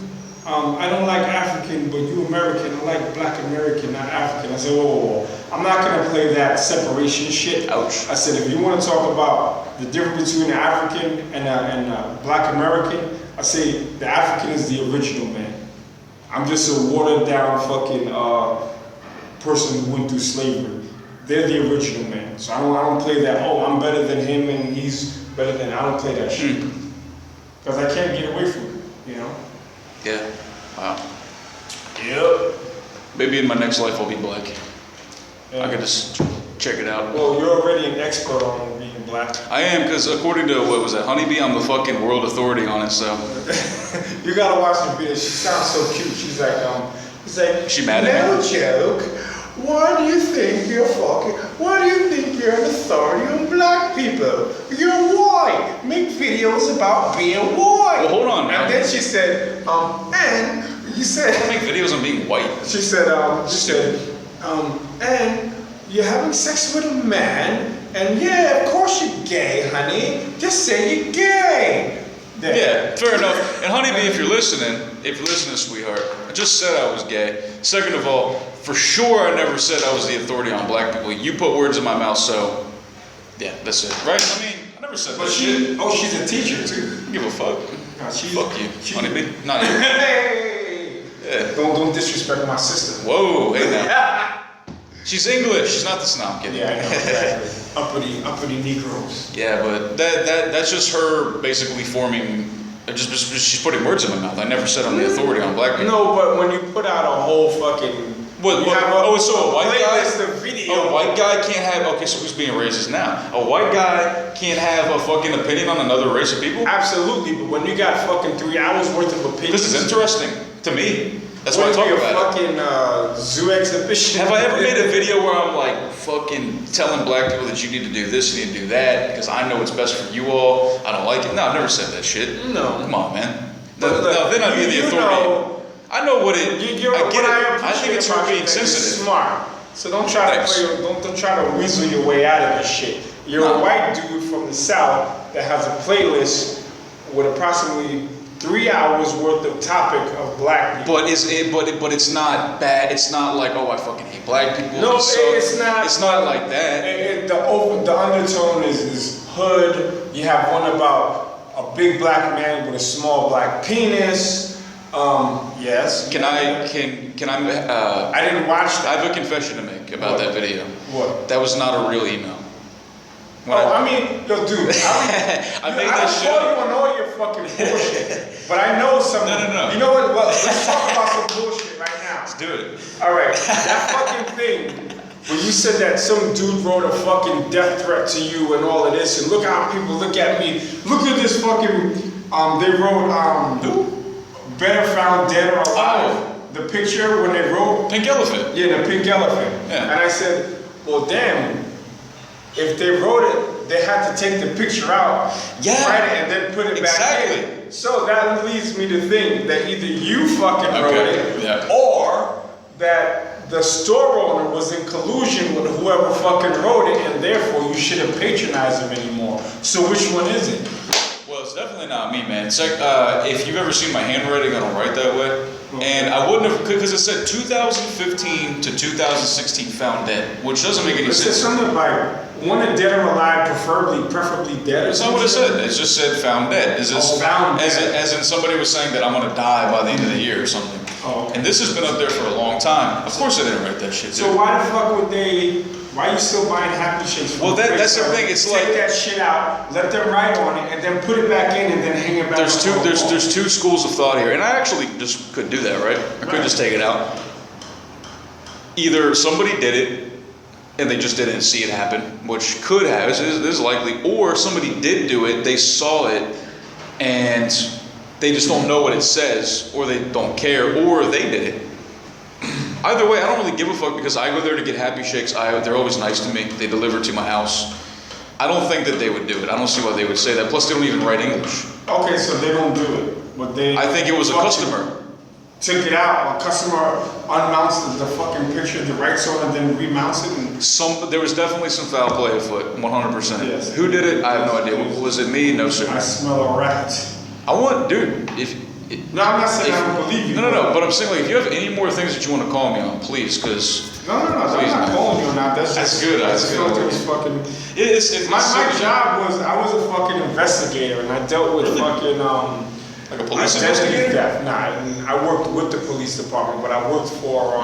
I don't like African, but you American. I like black American, not African. I said, whoa. I'm not going to play that separation shit. Ouch. I said, if you want to talk about the difference between an African and black American, I say the African is the original man. I'm just a watered down fucking person who went through slavery. They're the original man. So I don't play that, oh, I'm better than him and he's better than, I don't play that shit. Because I can't get away from it, you know? Yeah. Wow. Yep. Maybe in my next life I'll be black. Yeah. I could just check it out. Well, you're already an expert on being black. I am, because according to, what was that, Honeybee, I'm the fucking world authority on it, so. You gotta watch the video. She sounds so cute. She's like, she mad at me? no joke. Why do you think you're an authority on black people? You're white. Make videos about being white. Well, hold on, man. And then she said, and you said. I don't make videos on being white. She said, and you're having sex with a man, and yeah, of course you're gay, honey. Just say you're gay. Yeah, fair enough. And Honeybee, if you're listening, if you listen to sweetheart, I just said I was gay. Second of all, for sure I never said I was the authority on black people. You put words in my mouth, so yeah, that's it, right? I mean, I never said that shit. Oh, she's a teacher too. Give a fuck. No, Fuck you, honeybee. Not you. Hey! Yeah. Don't disrespect my sister. Whoa, hey now. She's English. She's not the snob kid. Yeah, I know, exactly. uppity Negroes. Yeah, but that's just her basically forming. Just she's putting words in my mouth. I never said I'm the authority on black people. No, but when you put out a whole fucking So a white guy? of video. A white guy can't have. Okay, so who's being racist now? A white guy can't have a fucking opinion on another race of people. Absolutely, but when you got fucking 3 hours worth of opinions, This is interesting to me. That's why I talk about it. Fucking zoo exhibition. Have I ever made a video where I'm like fucking telling black people that you need to do this, you need to do that, because I know what's best for you all? I don't like it. No, I've never said that shit. No. Come on, man. But look, Then I'd be the authority. I know what it. I get it. I think it's her being sensitive. Smart. So don't try to play. Don't try to weasel your way out of this shit. You're a white dude from the South that has a playlist with approximately 3 hours worth of topic of black people. But it's not bad. It's not like, oh, I fucking hate black people. No, it's not. It's not like that. The undertone is hood. You have one about a big black man with a small black penis. Yes. Can I? I didn't watch that. I have a confession to make about that video. What? That was not a real email. I mean, yo, dude. I made that shit up. I don't call you on all your fucking bullshit, but I know some. No. You know what? Well, let's talk about some bullshit right now. Let's do it. All right, that fucking thing where you said that some dude wrote a fucking death threat to you and all of this, and look how people look at me. Look at this fucking. They wrote better found dead or alive. Oh. The picture when they wrote Pink elephant. Yeah, the pink elephant. Yeah. And I said, well, damn. If they wrote it, they had to take the picture out, Yeah. write it, and then put it back in. So that leads me to think that either you fucking wrote it, Yeah. or that the store owner was in collusion with whoever fucking wrote it, and therefore you shouldn't patronize him anymore. So which one is it? Well, it's definitely not me, man. It's like, if you've ever seen my handwriting, I don't write that way. And I wouldn't have, because it said 2015 to 2016 found dead, which doesn't make any It said sense. something like, wanted dead or alive, preferably dead. That's not what it said. It just said found dead. Found dead. As in somebody was saying that I'm going to die by the end of the year or something. Oh, okay. And this has been up there for a long time. Of course I didn't write that shit, dude. So why the fuck would they? Why are you still buying Happy Shakes? Well, that's the thing. It's take like that shit out, let them write on it, and then put it back in, and then hang it back. there's two schools of thought here, and I actually just could do that, right? I could just take it out. Either somebody did it, and they just didn't see it happen, which could have, is likely, or somebody did do it, they saw it, and they just don't know what it says, or they don't care, or they did it. Either way, I don't really give a fuck because I go there to get Happy Shakes. They're always nice to me. They deliver to my house. I don't think that they would do it. I don't see why they would say that. Plus, they don't even write English. Okay, so they don't do it, but they. I think it was a customer. Took it out. A customer unmounts the fucking picture, the rights on, and then remounts it. And There was definitely some foul play afoot, 100%. Yes. Who did it? I have no idea. Was it me? No, sir. I smell a rat. I want, dude. No, I'm not saying I don't believe you. No. But I'm saying, like, if you have any more things that you want to call me on, please, because. No. I'm not calling you on that. That's good. That's good. Fucking. My job was I was a fucking investigator, and I dealt with fucking like a police investigator. Theft. Nah, I worked with the police department, but I worked for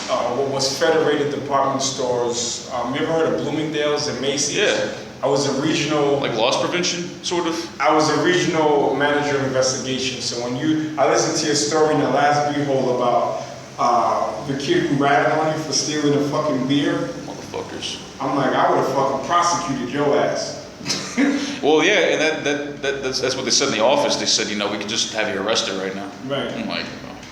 what was Federated Department Stores. You ever heard of Bloomingdale's and Macy's? Yeah. I was a regional. Like loss prevention, sort of? I was a regional manager of investigation. So when I listened to your story in the last B-hole about the kid who ratted on you for stealing a fucking beer. Motherfuckers. I'm like, I would have fucking prosecuted your ass. Well, yeah, and that's what they said in the office. They said, we could just have you arrested right now. Right. I'm like,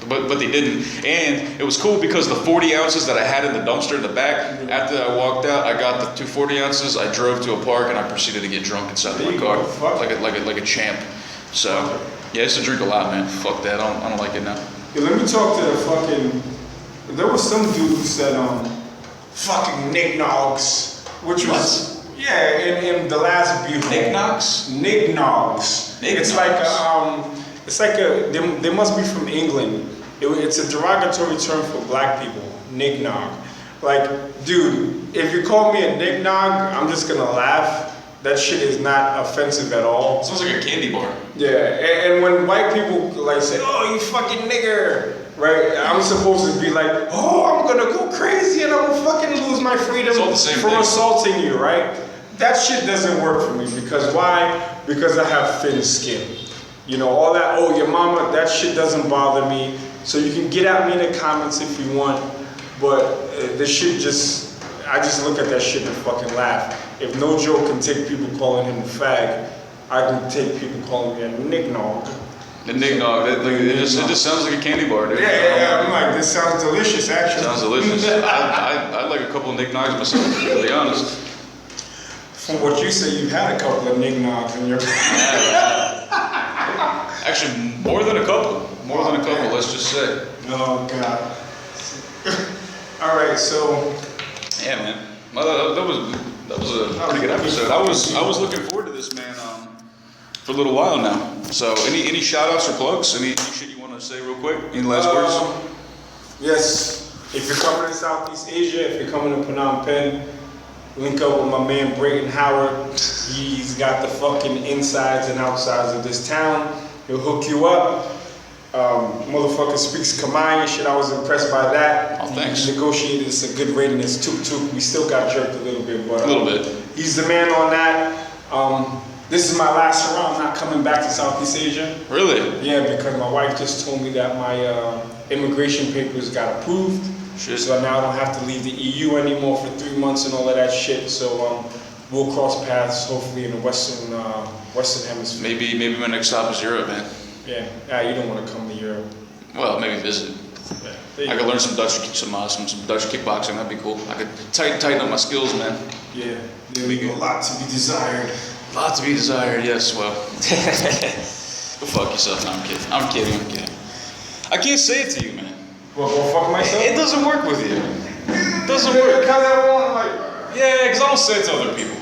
but they didn't. And it was cool because the 40 ounces that I had in the dumpster in the back, after I walked out, I got the 2 40 ounces, I drove to a park, and I proceeded to get drunk inside of my car. Like a champ. So, yeah, I used to drink a lot, man. Fuck that. I don't like it now. Yeah, let me talk to the fucking. There was some dude who said, fucking knick-knocks, which was. Yeah, in the last beautiful. Knick-knocks? Knick-knocks. It's like It's like they must be from England. It's a derogatory term for black people. Nignog. Like, dude, if you call me a nignog, I'm just gonna laugh. That shit is not offensive at all. Sounds like a candy bar. Yeah, and when white people like say, "Oh, you fucking nigger," right? I'm supposed to be like, "Oh, I'm gonna go crazy and I'm gonna fucking lose my freedom for assaulting you," right? That shit doesn't work for me because why? Because I have thin skin. You know, all that, "Oh, your mama," that shit doesn't bother me. So you can get at me in the comments if you want, but this shit I just look at that shit and fucking laugh. If No Joke can take people calling him a fag, I can take people calling me a nignog. The nignog, it just sounds like a candy bar, dude. Yeah, I'm like, this sounds delicious, actually. Sounds delicious. I'd like a couple of nignogs myself, to be really honest. From what you say, you've had a couple of nignogs in your Actually, more than a couple. More than a couple, let's just say. Oh, God. All right, so... Yeah, man. Well, that was a pretty good episode. I was looking forward to this, man, for a little while now. So, any shout outs or plugs? Any shit you want to say real quick? Any last words? Yes. If you're coming to Southeast Asia, if you're coming to Phnom Penh, link up with my man Brayton Howard. He's got the fucking insides and outsides of this town. He'll hook you up. Motherfucker speaks Khmer and shit. I was impressed by that. Oh, thanks. He negotiated us a good rating as Tuk Tuk. We still got jerked a little bit, but a little bit. He's the man on that. This is my last hurrah. I'm not coming back to Southeast Asia. Really? Yeah, because my wife just told me that my immigration papers got approved. Shit. So now I don't have to leave the EU anymore for 3 months and all of that shit. So we'll cross paths hopefully in the Western Hemisphere. Maybe my next stop is Europe, man. Yeah, you don't want to come to Europe. Well, maybe visit. Yeah, I could learn some Dutch kickboxing. That'd be cool. I could tighten up my skills, man. Yeah, there's a lot to be desired. A lot to be desired. Yes. Well, go fuck yourself. No, I'm kidding. I can't say it to you, man. Well, go fuck myself. It doesn't work with you. It doesn't work. Because I want Yeah, because I don't say it to other people.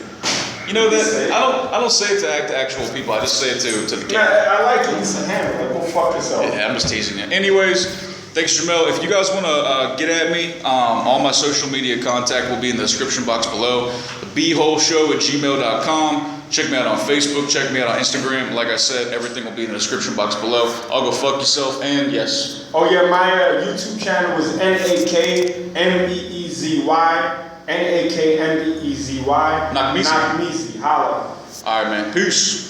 You know that I don't say it to actual people. I just say it to the camera. Yeah, I like it. It's a hammer. Like, go fuck yourself. Yeah, I'm just teasing you. Anyways, thanks, Jamel. If you guys want to get at me, all my social media contact will be in the description box below. thebholeshow@gmail.com. Check me out on Facebook. Check me out on Instagram. Like I said, everything will be in the description box below. I'll go fuck yourself. And yes. Oh yeah, my YouTube channel is NAKMEEZY. NAKMEEZY. Knock me easy. Holla. All right, man. Peace.